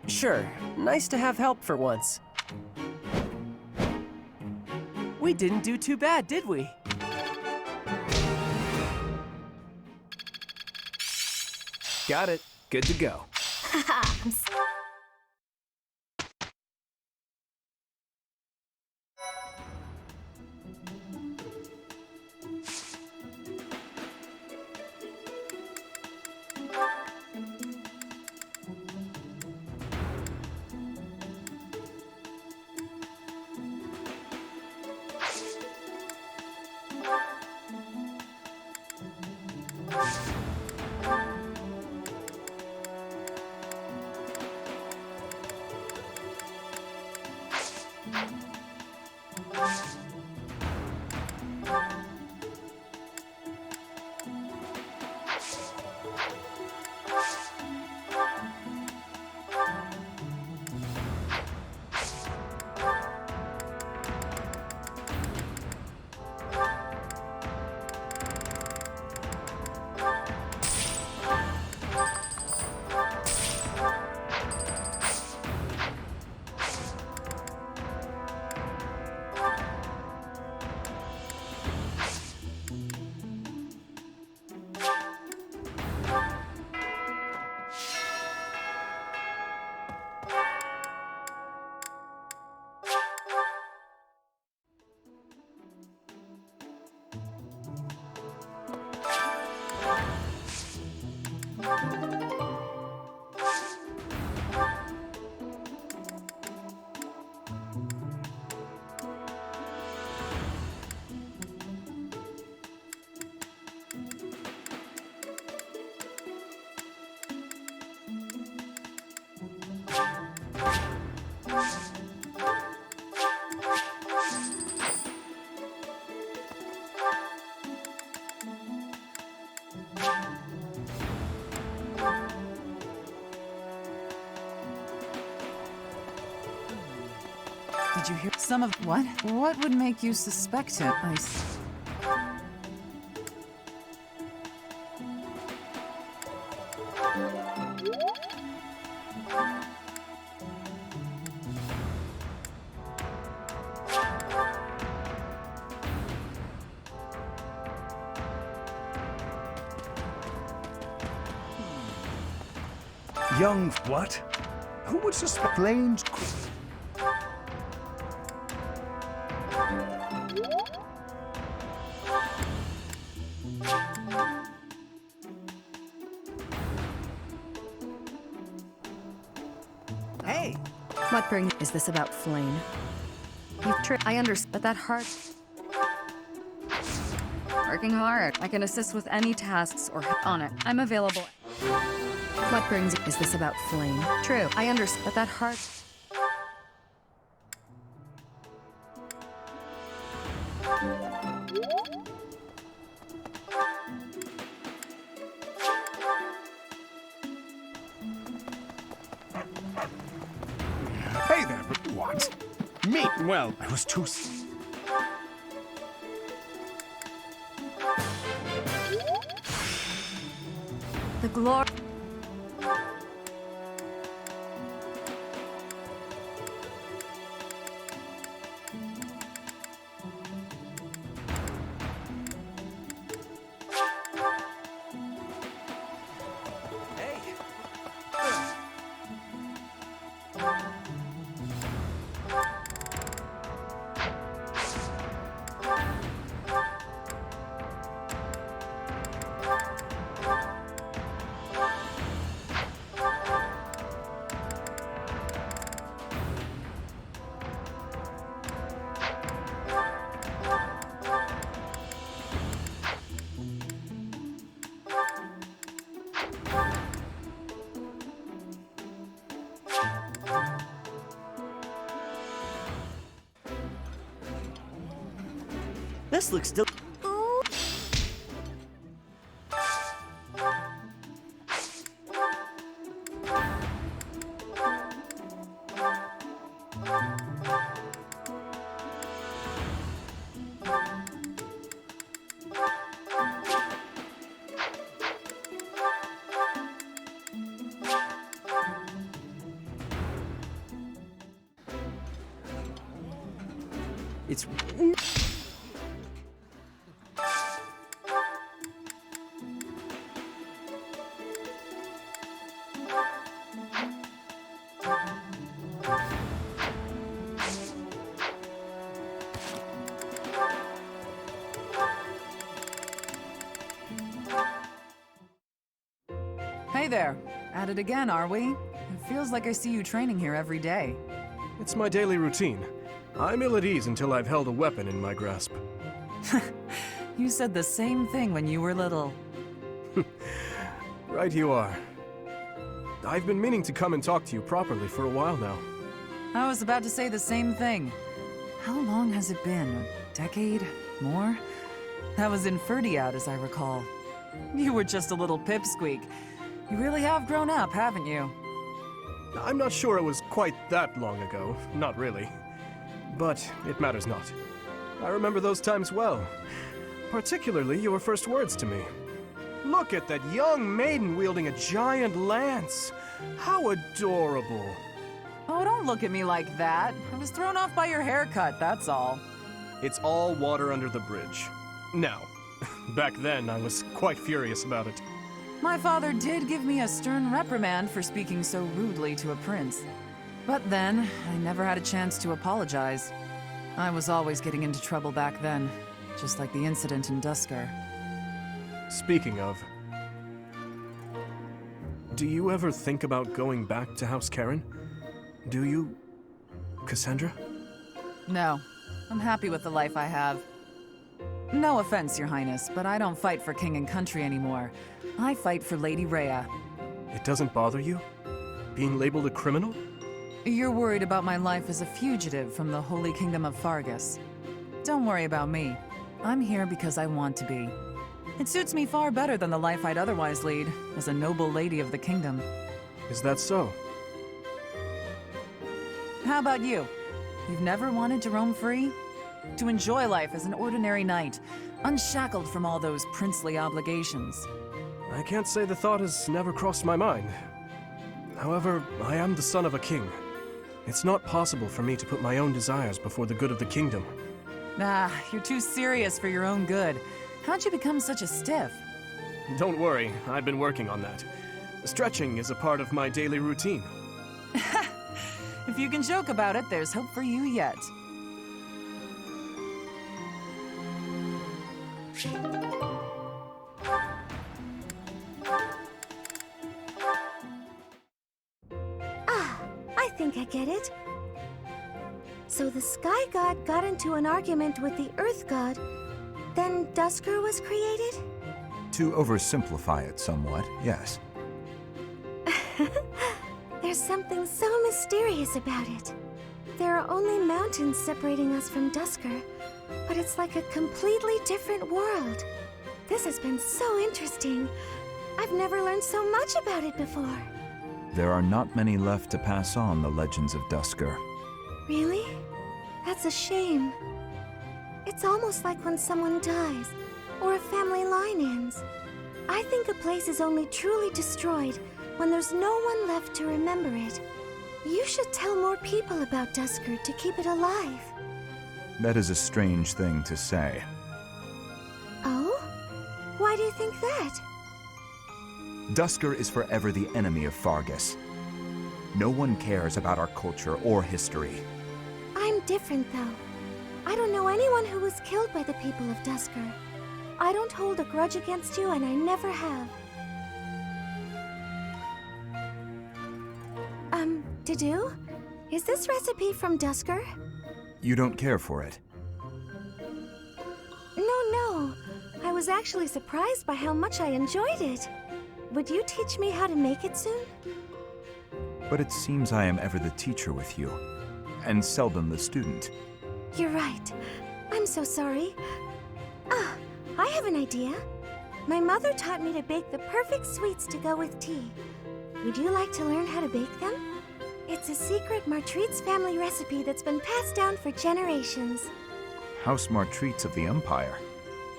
Sure. Nice to have help for once. We didn't do too bad, did we? Got it. Good to go. I'm Did you hear some of what? What would make you suspect him? Young what? Who would suspect Flame's... Hey! What is this about Flame? I understand, but that heart... Working hard. I can assist with any tasks or on it. I'm available. What is this about Flame? True, I understand, but that heart... Hey there, what? Me? Well, I was too... The glory... This looks still. It's... Hey there. At it again, are we? It feels like I see you training here every day. It's my daily routine. I'm ill at ease until I've held a weapon in my grasp. You said the same thing when you were little. Right you are. I've been meaning to come and talk to you properly for a while now. I was about to say the same thing. How long has it been? A decade? More? That was in Ferdiad, as I recall. You were just a little pipsqueak. You really have grown up, haven't you? I'm not sure it was quite that long ago. Not really. But it matters not. I remember those times well. Particularly your first words to me. Look at that young maiden wielding a giant lance. How adorable. Oh, don't look at me like that. I was thrown off by your haircut, that's all. It's all water under the bridge. Now, back then I was quite furious about it. My father did give me a stern reprimand for speaking so rudely to a prince. But then, I never had a chance to apologize. I was always getting into trouble back then, just like the incident in Dusker. Speaking of, do you ever think about going back to House Karen? Do you, Cassandra? No, I'm happy with the life I have. No offense, Your Highness, but I don't fight for king and country anymore. I fight for Lady Rhea. It doesn't bother you? Being labeled a criminal? You're worried about my life as a fugitive from the Holy Kingdom of Fargus. Don't worry about me. I'm here because I want to be. It suits me far better than the life I'd otherwise lead, as a noble lady of the kingdom. Is that so? How about you? You've never wanted to roam free? To enjoy life as an ordinary knight, unshackled from all those princely obligations. I can't say the thought has never crossed my mind. However, I am the son of a king. It's not possible for me to put my own desires before the good of the kingdom. Ah, you're too serious for your own good. How'd you become such a stiff? Don't worry, I've been working on that. Stretching is a part of my daily routine. If you can joke about it, there's hope for you yet. I think I get it. So the Sky God got into an argument with the Earth God, then Dusker was created? To oversimplify it somewhat, yes. There's something so mysterious about it. There are only mountains separating us from Dusker, but it's like a completely different world. This has been so interesting. I've never learned so much about it before. There are not many left to pass on the legends of Dusker. Really? That's a shame. It's almost like when someone dies, or a family line ends. I think a place is only truly destroyed when there's no one left to remember it. You should tell more people about Dusker to keep it alive. That is a strange thing to say. Oh? Why do you think that? Dusker is forever the enemy of Fargus. No one cares about our culture or history. I'm different, though. I don't know anyone who was killed by the people of Dusker. I don't hold a grudge against you, and I never have. Dedue? Is this recipe from Dusker? You don't care for it? No. I was actually surprised by how much I enjoyed it. Would you teach me how to make it soon? But it seems I am ever the teacher with you, and seldom the student. You're right. I'm so sorry. I have an idea. My mother taught me to bake the perfect sweets to go with tea. Would you like to learn how to bake them? It's a secret Martritz family recipe that's been passed down for generations. House Martritz of the Empire?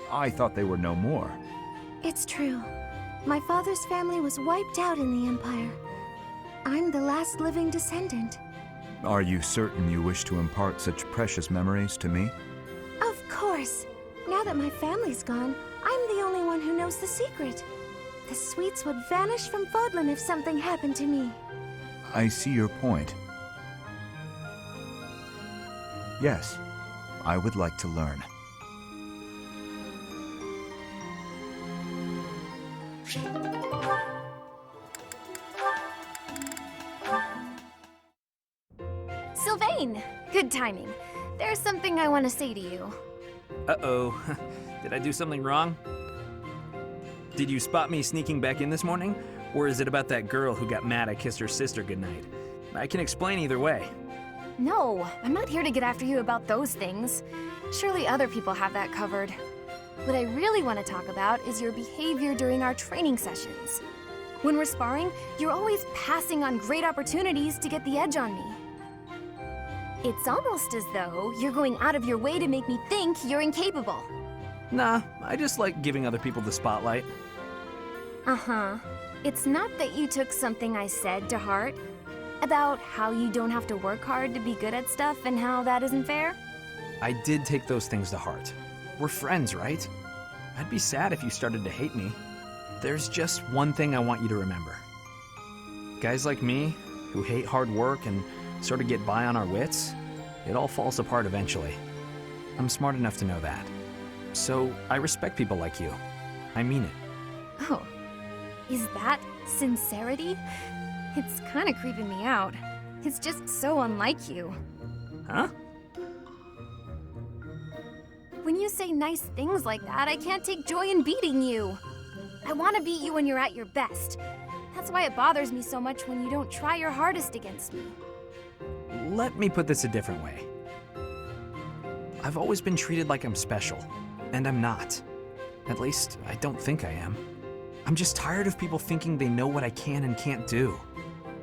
I thought they were no more. It's true. My father's family was wiped out in the Empire. I'm the last living descendant. Are you certain you wish to impart such precious memories to me? Of course. Now that my family's gone, I'm the only one who knows the secret. The sweets would vanish from Fodlan if something happened to me. I see your point. Yes, I would like to learn. Sylvain! Good timing. There's something I want to say to you. Uh-oh. Did I do something wrong? Did you spot me sneaking back in this morning? Or is it about that girl who got mad I kissed her sister goodnight? I can explain either way. No, I'm not here to get after you about those things. Surely other people have that covered. What I really want to talk about is your behavior during our training sessions. When we're sparring, you're always passing on great opportunities to get the edge on me. It's almost as though you're going out of your way to make me think you're incapable. Nah, I just like giving other people the spotlight. Uh-huh. It's not that you took something I said to heart. About how you don't have to work hard to be good at stuff and how that isn't fair. I did take those things to heart. We're friends, right? I'd be sad if you started to hate me. There's just one thing I want you to remember. Guys like me, who hate hard work and sort of get by on our wits, it all falls apart eventually. I'm smart enough to know that. So I respect people like you. I mean it. Oh, is that sincerity? It's kind of creeping me out. It's just so unlike you. Huh? When you say nice things like that, I can't take joy in beating you. I want to beat you when you're at your best. That's why it bothers me so much when you don't try your hardest against me. Let me put this a different way. I've always been treated like I'm special, and I'm not. At least, I don't think I am. I'm just tired of people thinking they know what I can and can't do.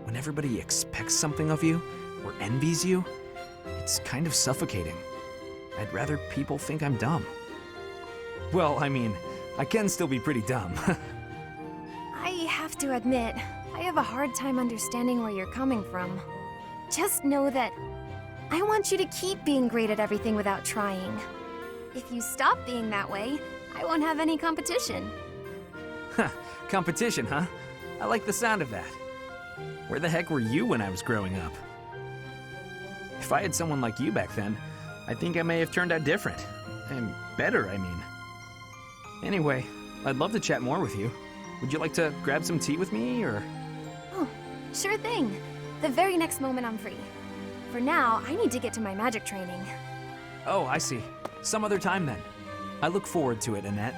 When everybody expects something of you, or envies you, It's kind of suffocating. I'd rather people think I'm dumb. Well, I mean, I can still be pretty dumb. I have to admit, I have a hard time understanding where you're coming from. Just know that I want you to keep being great at everything without trying. If you stop being that way, I won't have any competition. Competition, huh? I like the sound of that. Where the heck were you when I was growing up? If I had someone like you back then, I think I may have turned out different. And better, I mean. Anyway, I'd love to chat more with you. Would you like to grab some tea with me, or...? Oh, sure thing. The very next moment I'm free. For now, I need to get to my magic training. Oh, I see. Some other time then. I look forward to it, Annette.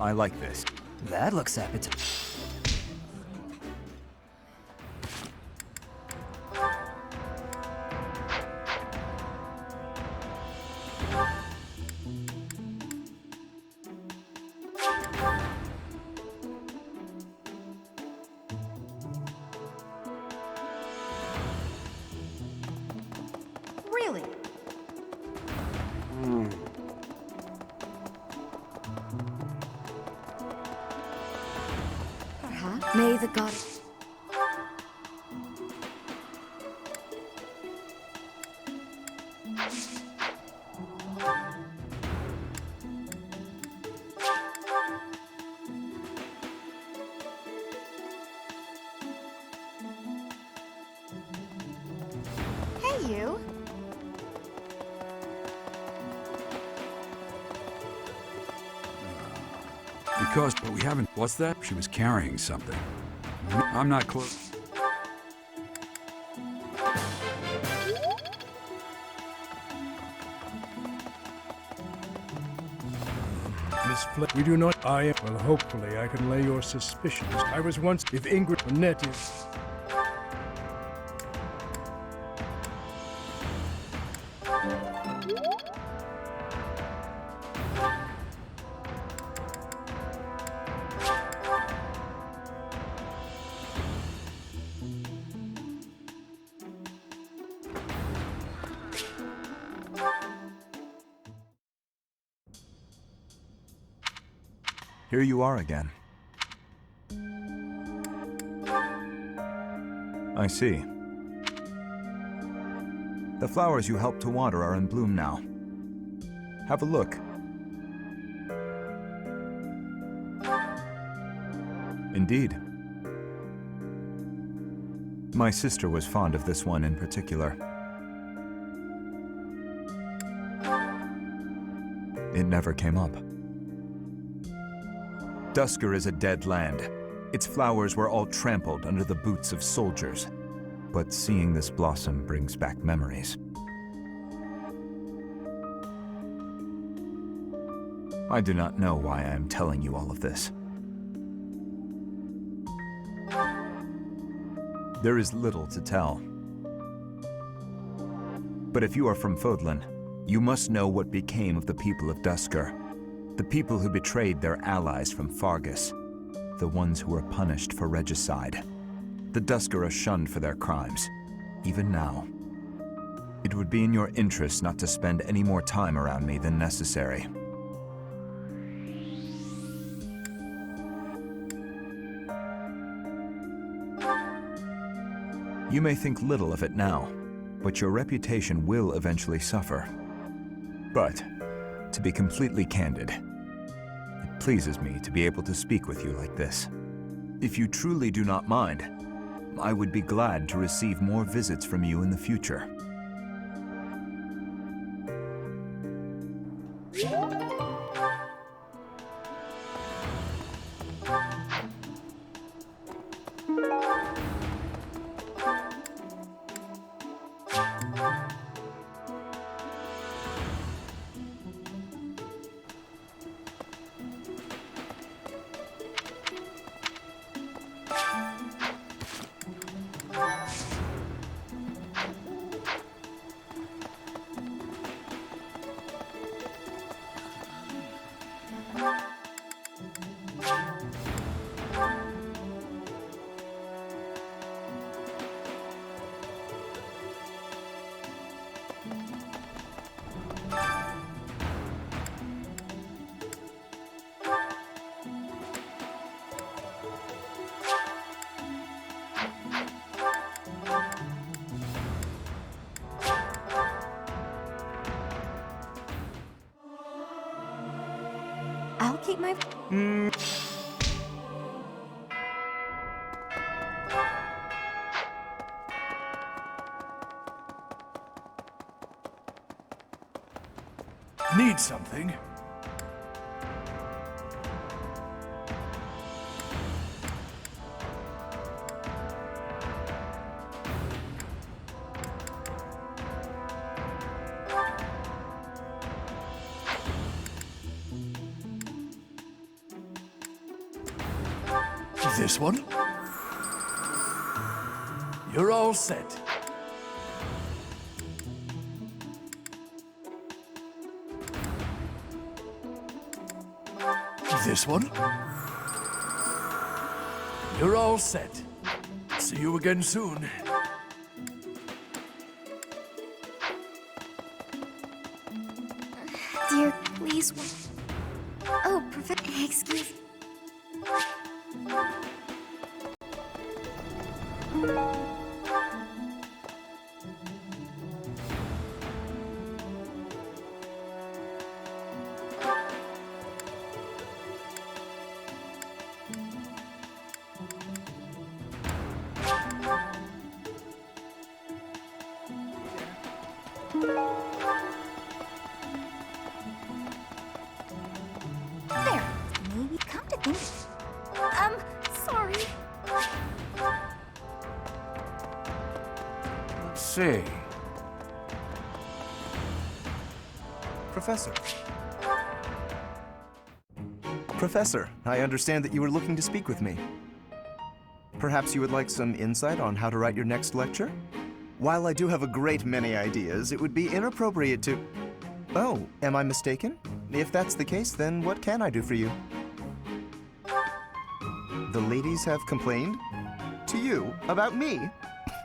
I like this. That looks appetizing. Really? Perhaps. May the goddess. Hey, you. But we haven't. What's that? She was carrying something. I'm not close. Miss we do not. I am. Well, hopefully I can lay your suspicions. I was once. If Ingrid Annette is. Here you are again. I see. The flowers you helped to water are in bloom now. Have a look. Indeed. My sister was fond of this one in particular. It never came up. Dusker is a dead land. Its flowers were all trampled under the boots of soldiers. But seeing this blossom brings back memories. I do not know why I am telling you all of this. There is little to tell. But if you are from Fodlan, you must know what became of the people of Dusker. The people who betrayed their allies from Fargus. The ones who were punished for regicide. The Dusker are shunned for their crimes, even now. It would be in your interest not to spend any more time around me than necessary. You may think little of it now, but your reputation will eventually suffer. But, to be completely candid, it pleases me to be able to speak with you like this. If you truly do not mind, I would be glad to receive more visits from you in the future. I'll keep my... Need something? This one? You're all set. This one? You're all set. See you again soon. Dear, please. Oh, excuse. There. Maybe come to think. Sorry. Let's see. Professor. Professor, I understand that you were looking to speak with me. Perhaps you would like some insight on how to write your next lecture? While I do have a great many ideas, it would be inappropriate to... Oh, am I mistaken? If that's the case, then what can I do for you? The ladies have complained? To you? About me?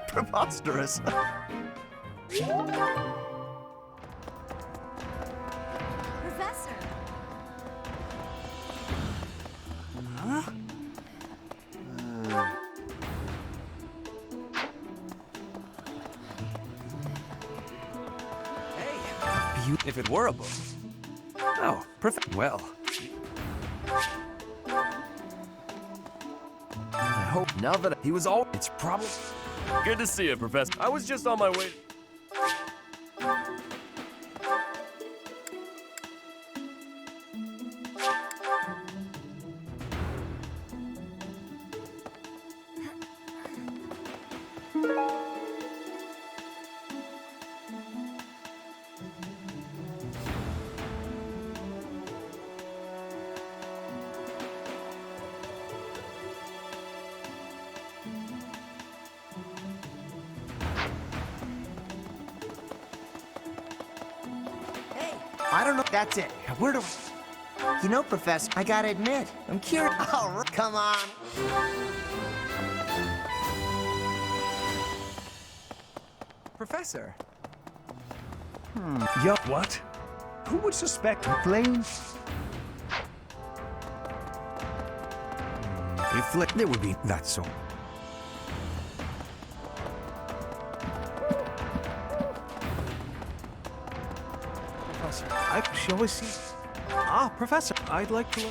Preposterous. Professor! Huh? If it were a book. Oh, perfect. Well. I hope now that he was all... It's probably... Good to see you, Professor. I was just on my way... I don't know. That's it. Where do... You know, Professor, I gotta admit, I'm curious. Oh, come on. Professor. Yo, what? Who would suspect Flame? If there would be that so. Professor, shall we see? Ah, Professor, I'd like to...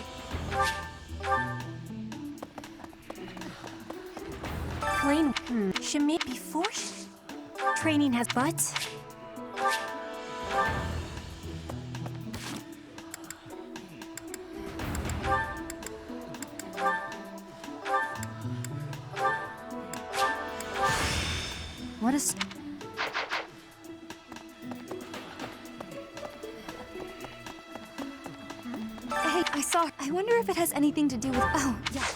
Plain Shimmy before training has butts. What is... Hey, I saw... I wonder if it has anything to do with... Oh, yeah.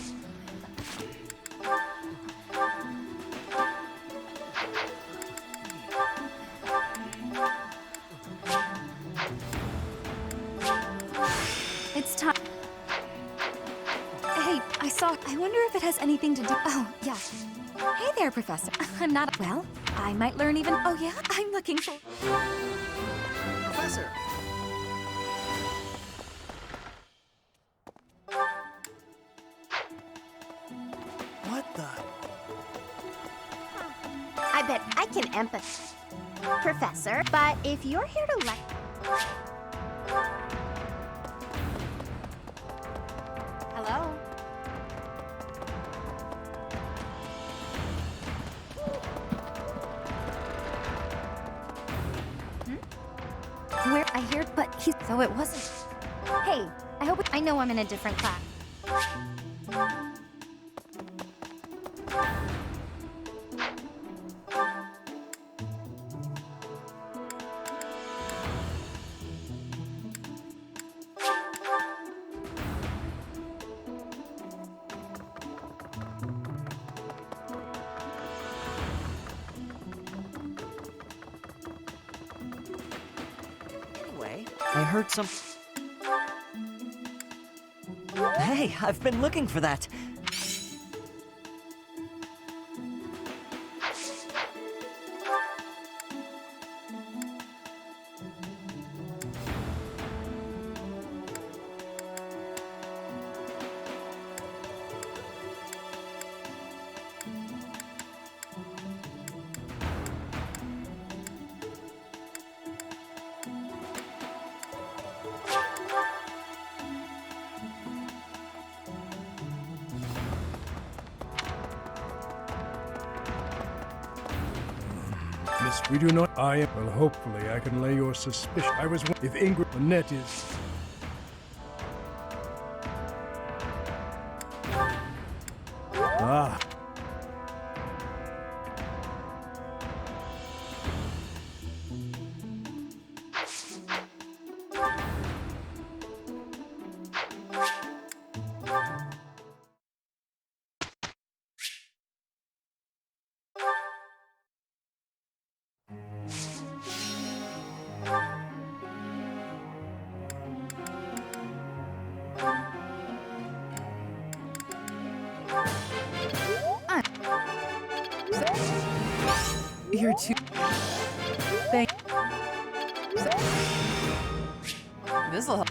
It's time. Hey, I saw... I wonder if it has anything to do... Oh, yeah. Hey there, Professor. I'm not... Well, I might learn even... Oh, yeah? I'm looking for... Professor! What the? I bet I can empathize, Professor, but if you're here to So it wasn't. Hey, I know I'm in a different class. Anyway, I heard some... Hey, I've been looking for that. Miss, we do not. I am. Well, hopefully, I can lay your suspicion. I was. If Ingrid Annette is. Ah. You're too... Thank... This'll help.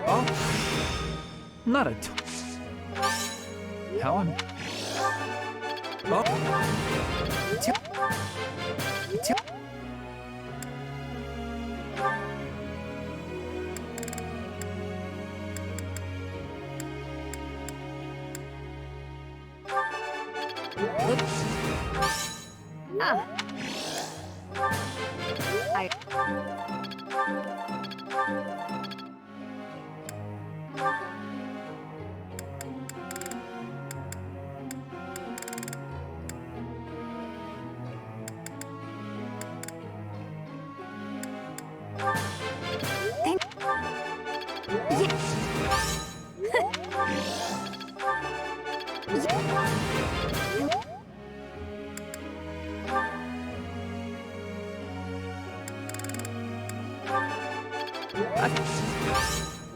Oh. Not a... Helen? Oh.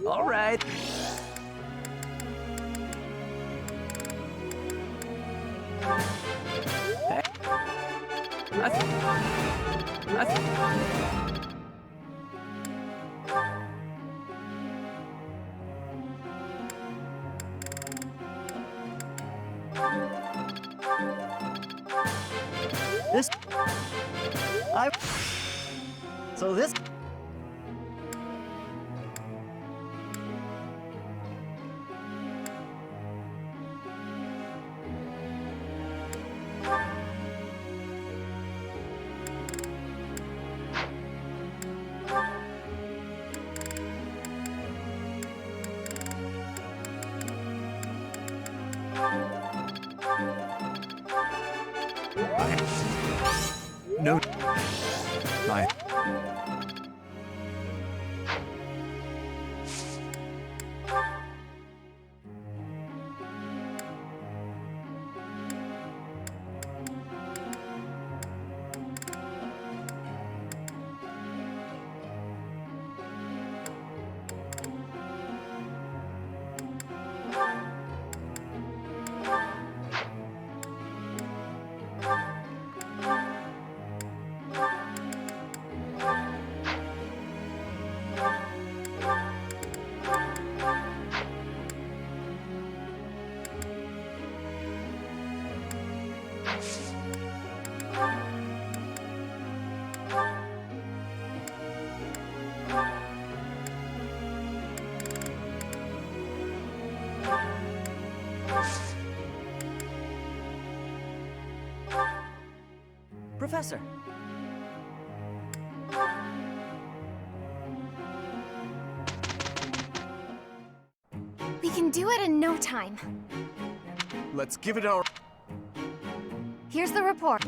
All right. This... So this... No. I... Professor. We can do it in no time. Let's give it our... Here's the report.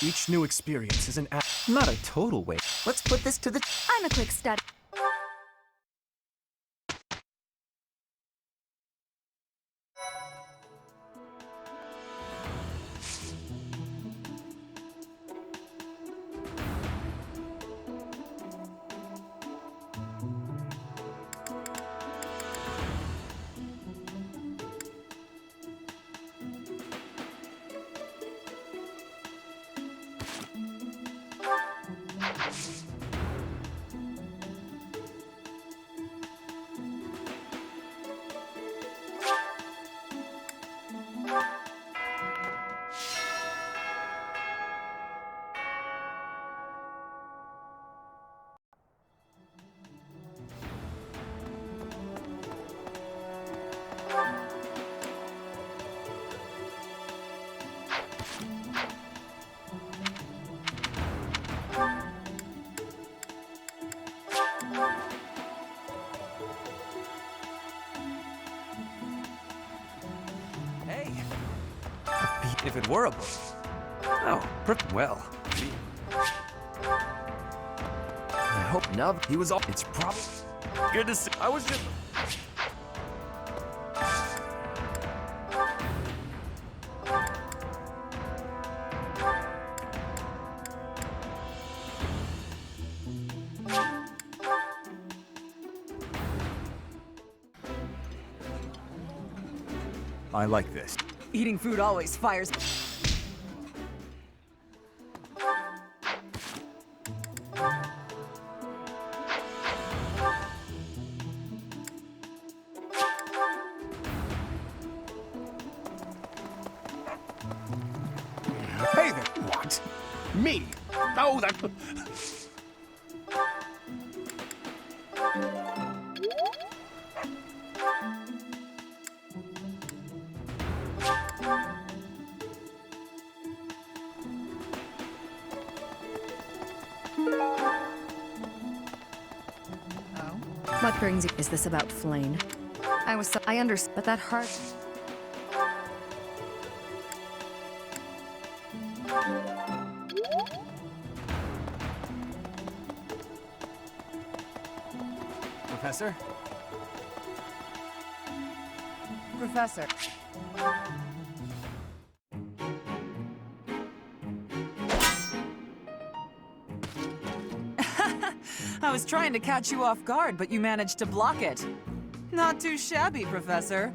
Each new experience is an act. Not a total waste. Let's put this to the... I'm a quick study. Hey! If it were a book. Oh, pretty well. I hope now he was all. It's probably Good to see. I was just. I like this. Eating food always fires. Hey there. What? Me? Oh, that... What brings you? Is this about Flame? I understand, but that heart. Professor? Professor. I was trying to catch you off guard, but you managed to block it. Not too shabby, Professor.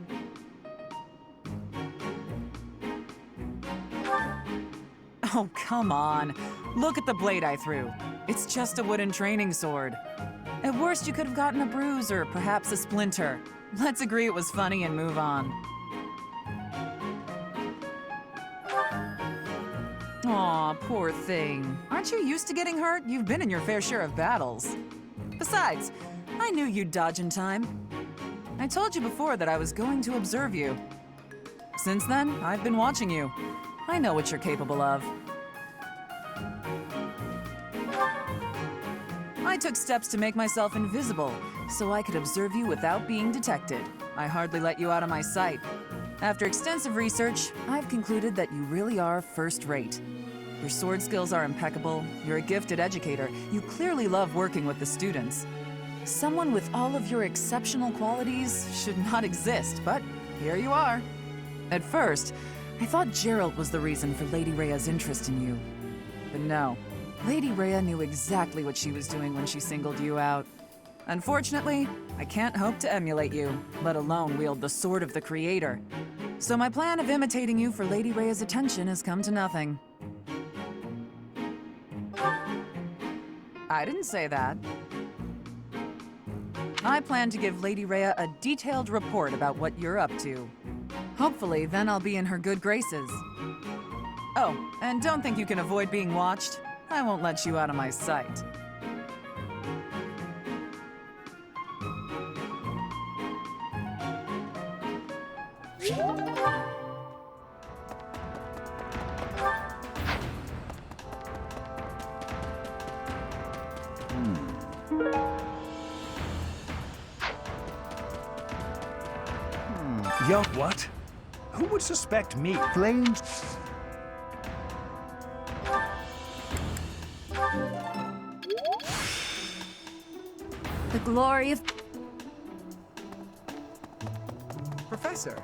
Oh, come on. Look at the blade I threw. It's just a wooden training sword. At worst, you could have gotten a bruise or perhaps a splinter. Let's agree it was funny and move on. Aw, poor thing. Aren't you used to getting hurt? You've been in your fair share of battles. Besides, I knew you'd dodge in time. I told you before that I was going to observe you. Since then, I've been watching you. I know what you're capable of. I took steps to make myself invisible, so I could observe you without being detected. I hardly let you out of my sight. After extensive research, I've concluded that you really are first-rate. Your sword skills are impeccable, you're a gifted educator, you clearly love working with the students. Someone with all of your exceptional qualities should not exist, but here you are. At first, I thought Gerald was the reason for Lady Rhea's interest in you. But no, Lady Rhea knew exactly what she was doing when she singled you out. Unfortunately, I can't hope to emulate you, let alone wield the sword of the Creator. So my plan of imitating you for Lady Rhea's attention has come to nothing. I didn't say that. I plan to give Lady Rhea a detailed report about what you're up to. Hopefully, then I'll be in her good graces. Oh, and don't think you can avoid being watched. I won't let you out of my sight. Yo, what? Who would suspect me? Flames? The glory of... Professor.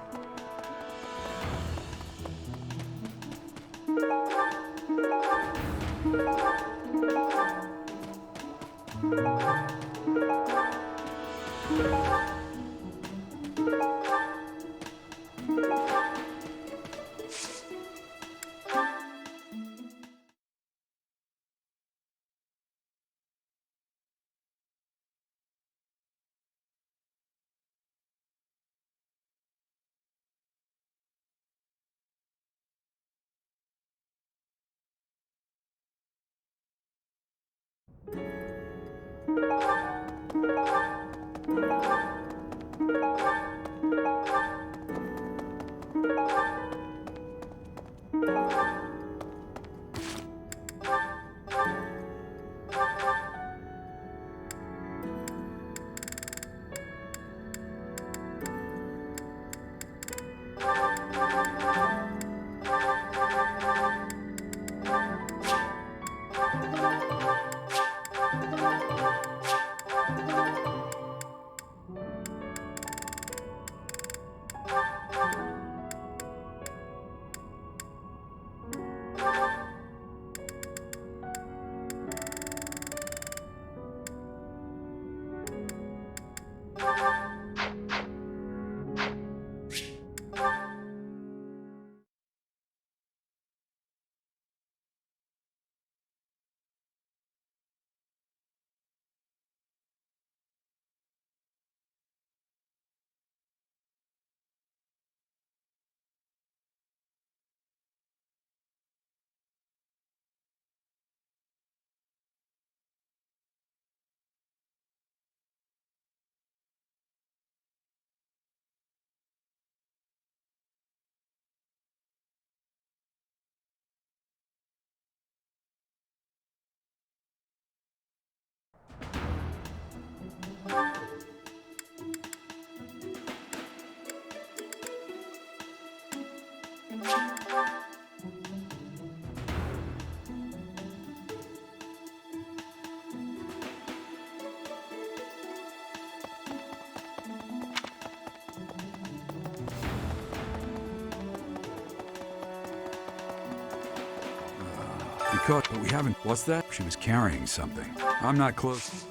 But we haven't... What's that? She was carrying something. I'm not close.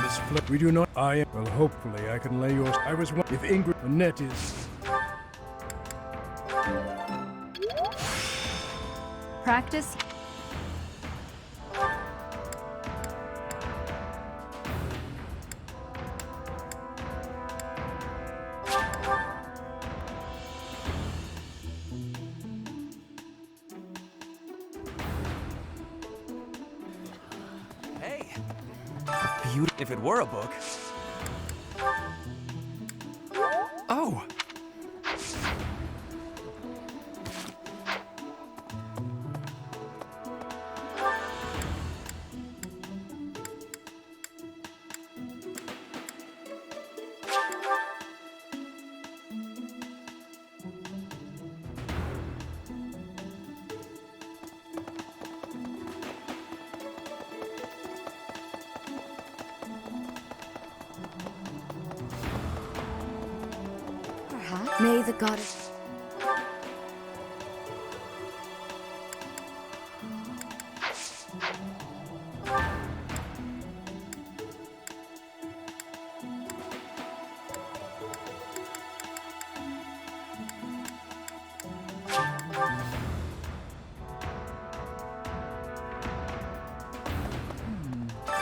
Miss Flip, we do not... I am... Well, hopefully I can lay yours... I was one... If Ingrid... The net is... Practice... If it were a book. Oh! May the goddess...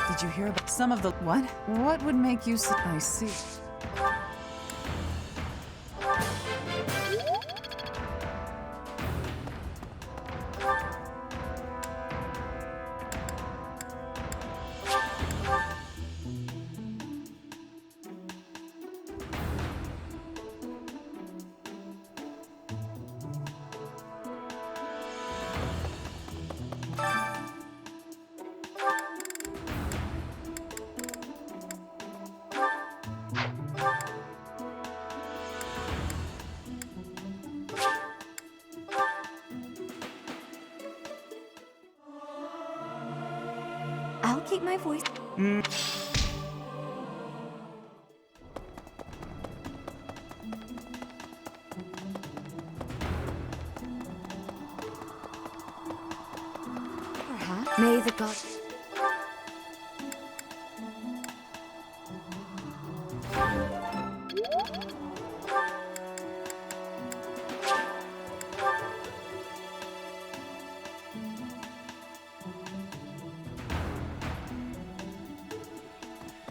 Did you hear about some of the... What? What would make you... I see. keep my voice. Perhaps. May the god.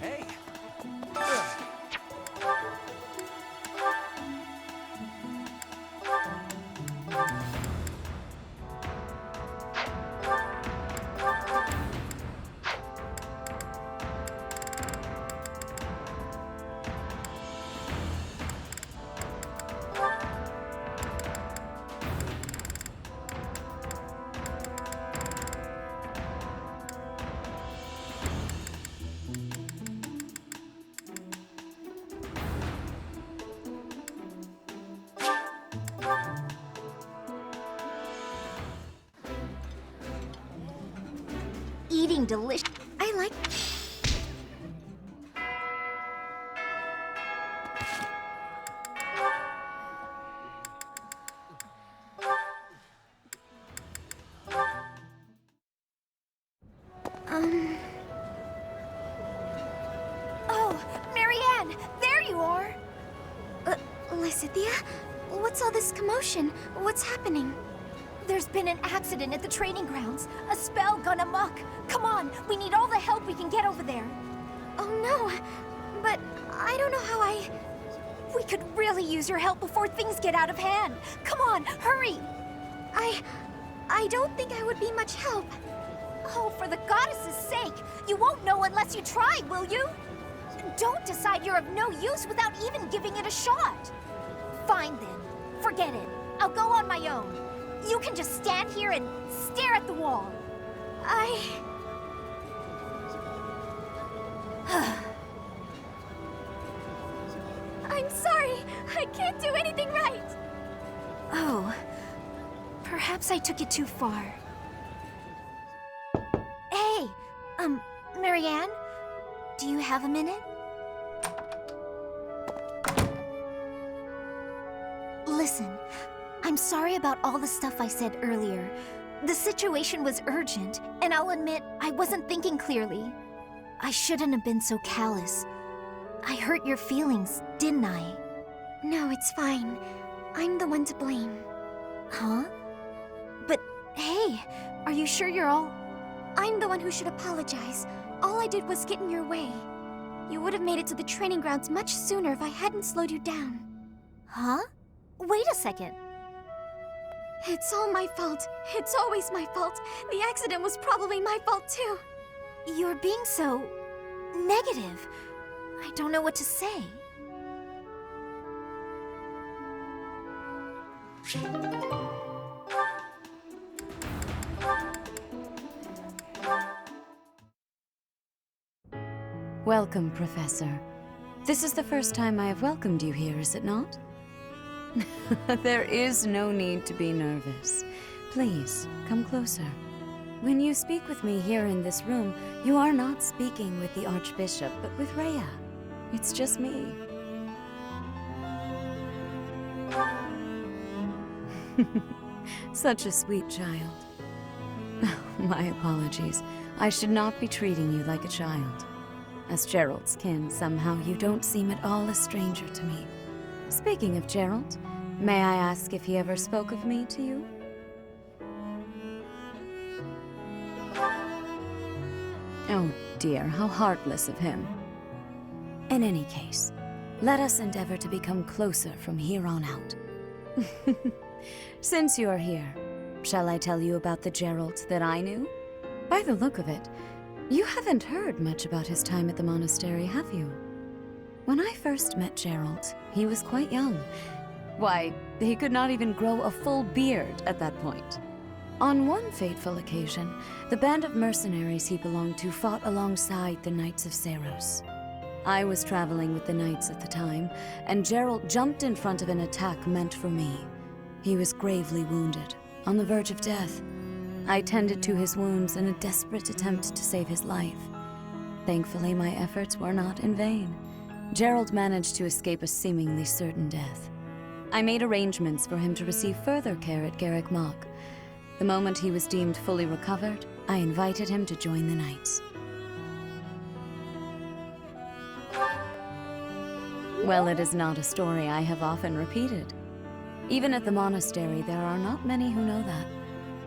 Hey! Eating delicious. I like. Oh, Marianne, there you are. Lysithea? What's all this commotion? What's happening? There's been an accident at the training grounds. A spell gone amok. Come on, we need all the help we can get over there. Oh no, but I don't know how I... We could really use your help before things get out of hand. Come on, hurry! I don't think I would be much help. Oh, for the goddess's sake! You won't know unless you try, will you? Don't decide you're of no use without even giving it a shot. Fine then, forget it. I'll go on my own. You can just stand here and stare at the wall. I'm sorry. I can't do anything right. Oh, perhaps I took it too far. Hey, Marianne, do you have a minute? Listen, I'm sorry about all the stuff I said earlier. The situation was urgent, and I'll admit I wasn't thinking clearly. I shouldn't have been so callous. I hurt your feelings, didn't I? No, it's fine. I'm the one to blame. Huh? But hey, are you sure you're all... I'm the one who should apologize. All I did was get in your way. You would have made it to the training grounds much sooner if I hadn't slowed you down. Huh? Wait a second. It's all my fault. It's always my fault. The accident was probably my fault too. You're being so... negative. I don't know what to say. Welcome, Professor. This is the first time I have welcomed you here, is it not? There is no need to be nervous. Please, come closer. When you speak with me here in this room, you are not speaking with the Archbishop, but with Rhea. It's just me. Such a sweet child. My apologies. I should not be treating you like a child. As Gerald's kin, somehow you don't seem at all a stranger to me. Speaking of Gerald, may I ask if he ever spoke of me to you? Oh dear, how heartless of him. In any case, let us endeavor to become closer from here on out. Since you're here, shall I tell you about the Gerald that I knew? By the look of it, you haven't heard much about his time at the monastery, have you? When I first met Gerald, he was quite young. Why, he could not even grow a full beard at that point. On one fateful occasion, the band of mercenaries he belonged to fought alongside the Knights of Seiros. I was traveling with the Knights at the time, and Gerald jumped in front of an attack meant for me. He was gravely wounded, on the verge of death. I tended to his wounds in a desperate attempt to save his life. Thankfully, my efforts were not in vain. Gerald managed to escape a seemingly certain death. I made arrangements for him to receive further care at Garrick Mach. The moment he was deemed fully recovered, I invited him to join the Knights. Well, it is not a story I have often repeated. Even at the monastery, there are not many who know that.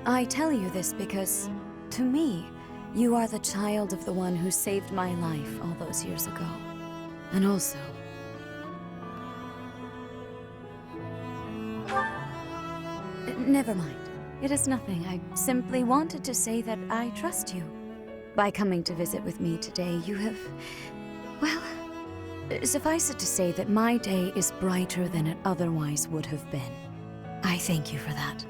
I tell you this because, to me, you are the child of the one who saved my life all those years ago. And also... Never mind. It is nothing. I simply wanted to say that I trust you. By coming to visit with me today, you have... well... suffice it to say that my day is brighter than it otherwise would have been. I thank you for that.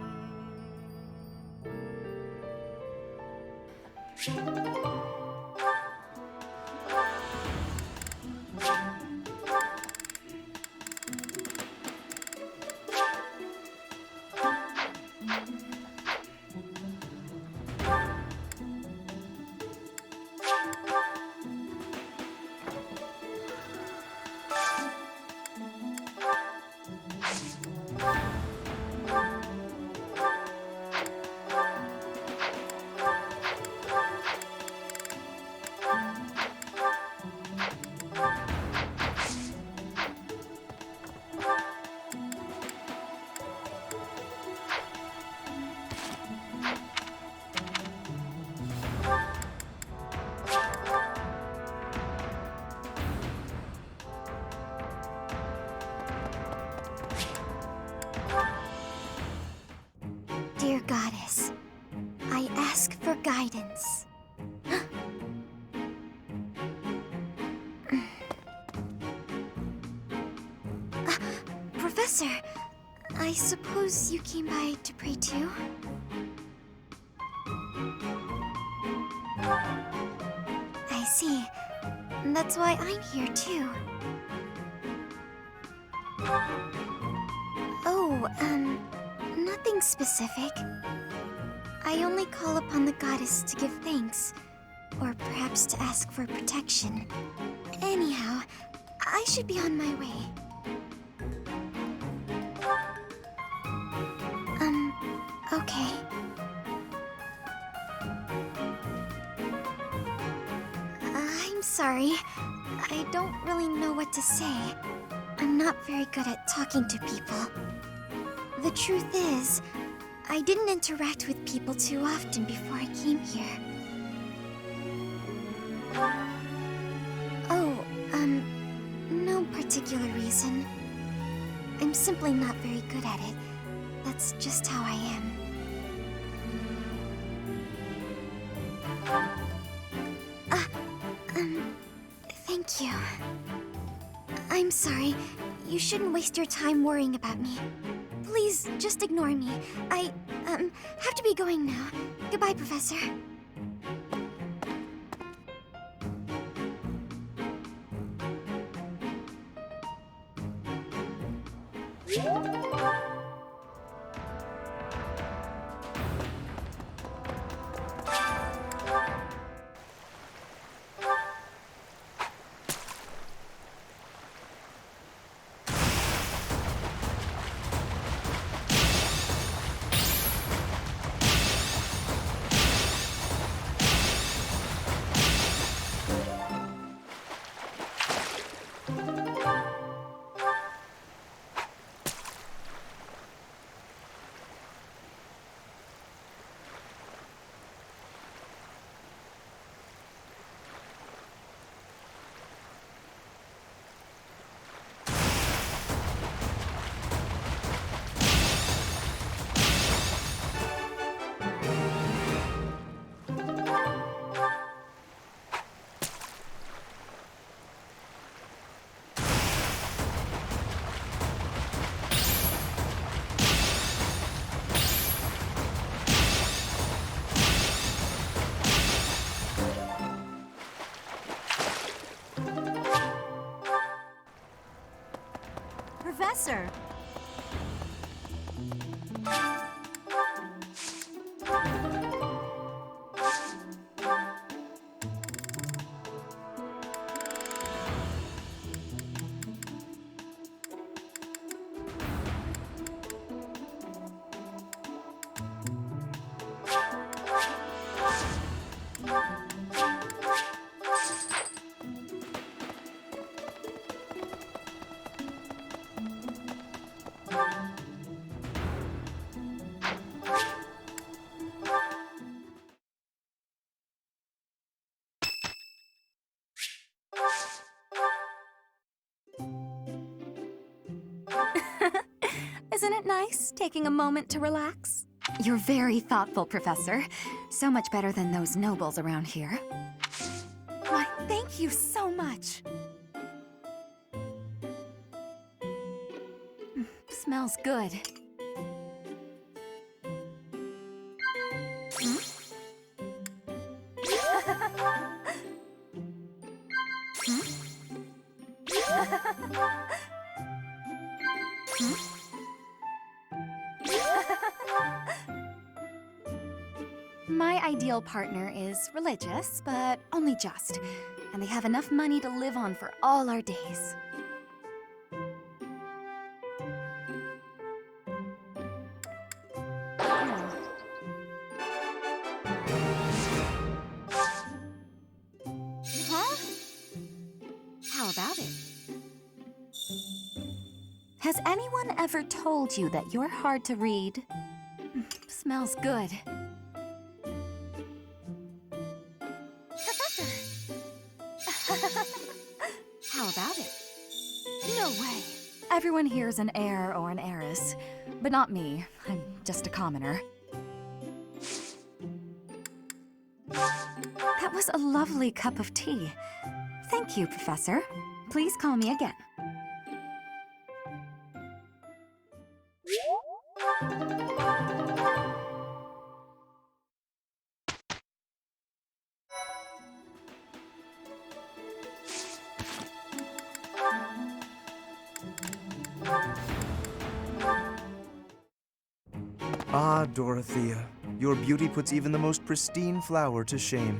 Dear Goddess, I ask for guidance. Professor, I suppose you came by to pray too? I see. That's why I'm here too. Oh, nothing specific. I only call upon the goddess to give thanks, or perhaps to ask for protection. Anyhow, I should be on my way. Okay. I'm sorry. I don't really know what to say. I'm not very good at talking to people. The truth is, I didn't interact with people too often before I came here. Oh, no particular reason. I'm simply not very good at it. That's just how I am. Thank you. I'm sorry. You shouldn't waste your time worrying about me. Please, just ignore me. I, have to be going now. Goodbye, Professor. Professor! Isn't it nice taking a moment to relax? You're very thoughtful, Professor. So much better than those nobles around here. Why, thank you so much. Smells good. My ideal partner is religious, but only just. And they have enough money to live on for all our days. Huh? How about it? Has anyone ever told you that you're hard to read? Smells good. How about it? No way. Everyone here's an heir or an heiress, but not me. I'm just a commoner. That was a lovely cup of tea. Thank you, Professor. Please call me again. Ah, Dorothea, your beauty puts even the most pristine flower to shame.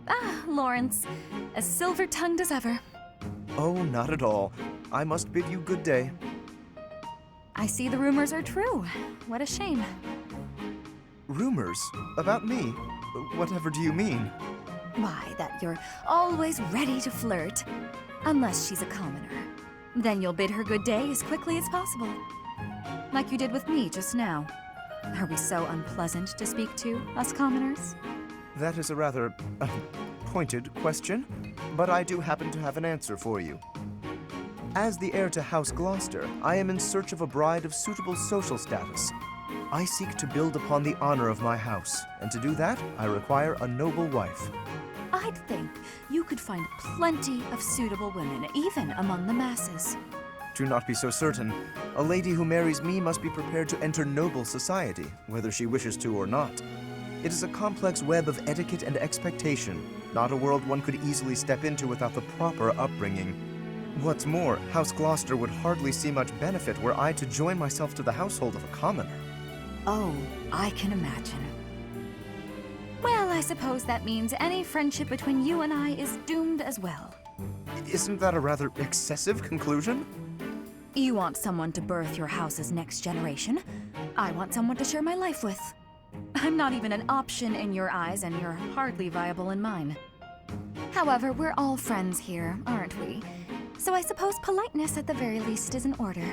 Ah, Lawrence, as silver-tongued as ever. Oh, not at all. I must bid you good day. I see the rumors are true. What a shame. Rumors? About me? Whatever do you mean? Why, that you're always ready to flirt. Unless she's a commoner. Then you'll bid her good day as quickly as possible. Like you did with me just now. Are we so unpleasant to speak to, us commoners? That is a rather pointed question, but I do happen to have an answer for you. As the heir to House Gloucester, I am in search of a bride of suitable social status. I seek to build upon the honor of my house, and to do that, I require a noble wife. I'd think you could find plenty of suitable women, even among the masses. Do not be so certain. A lady who marries me must be prepared to enter noble society, whether she wishes to or not. It is a complex web of etiquette and expectation, not a world one could easily step into without the proper upbringing. What's more, House Gloucester would hardly see much benefit were I to join myself to the household of a commoner. Oh, I can imagine. Well, I suppose that means any friendship between you and I is doomed as well. Isn't that a rather excessive conclusion? You want someone to birth your house's next generation. I want someone to share my life with. I'm not even an option in your eyes, and you're hardly viable in mine. However, we're all friends here, aren't we? So I suppose politeness at the very least is in order.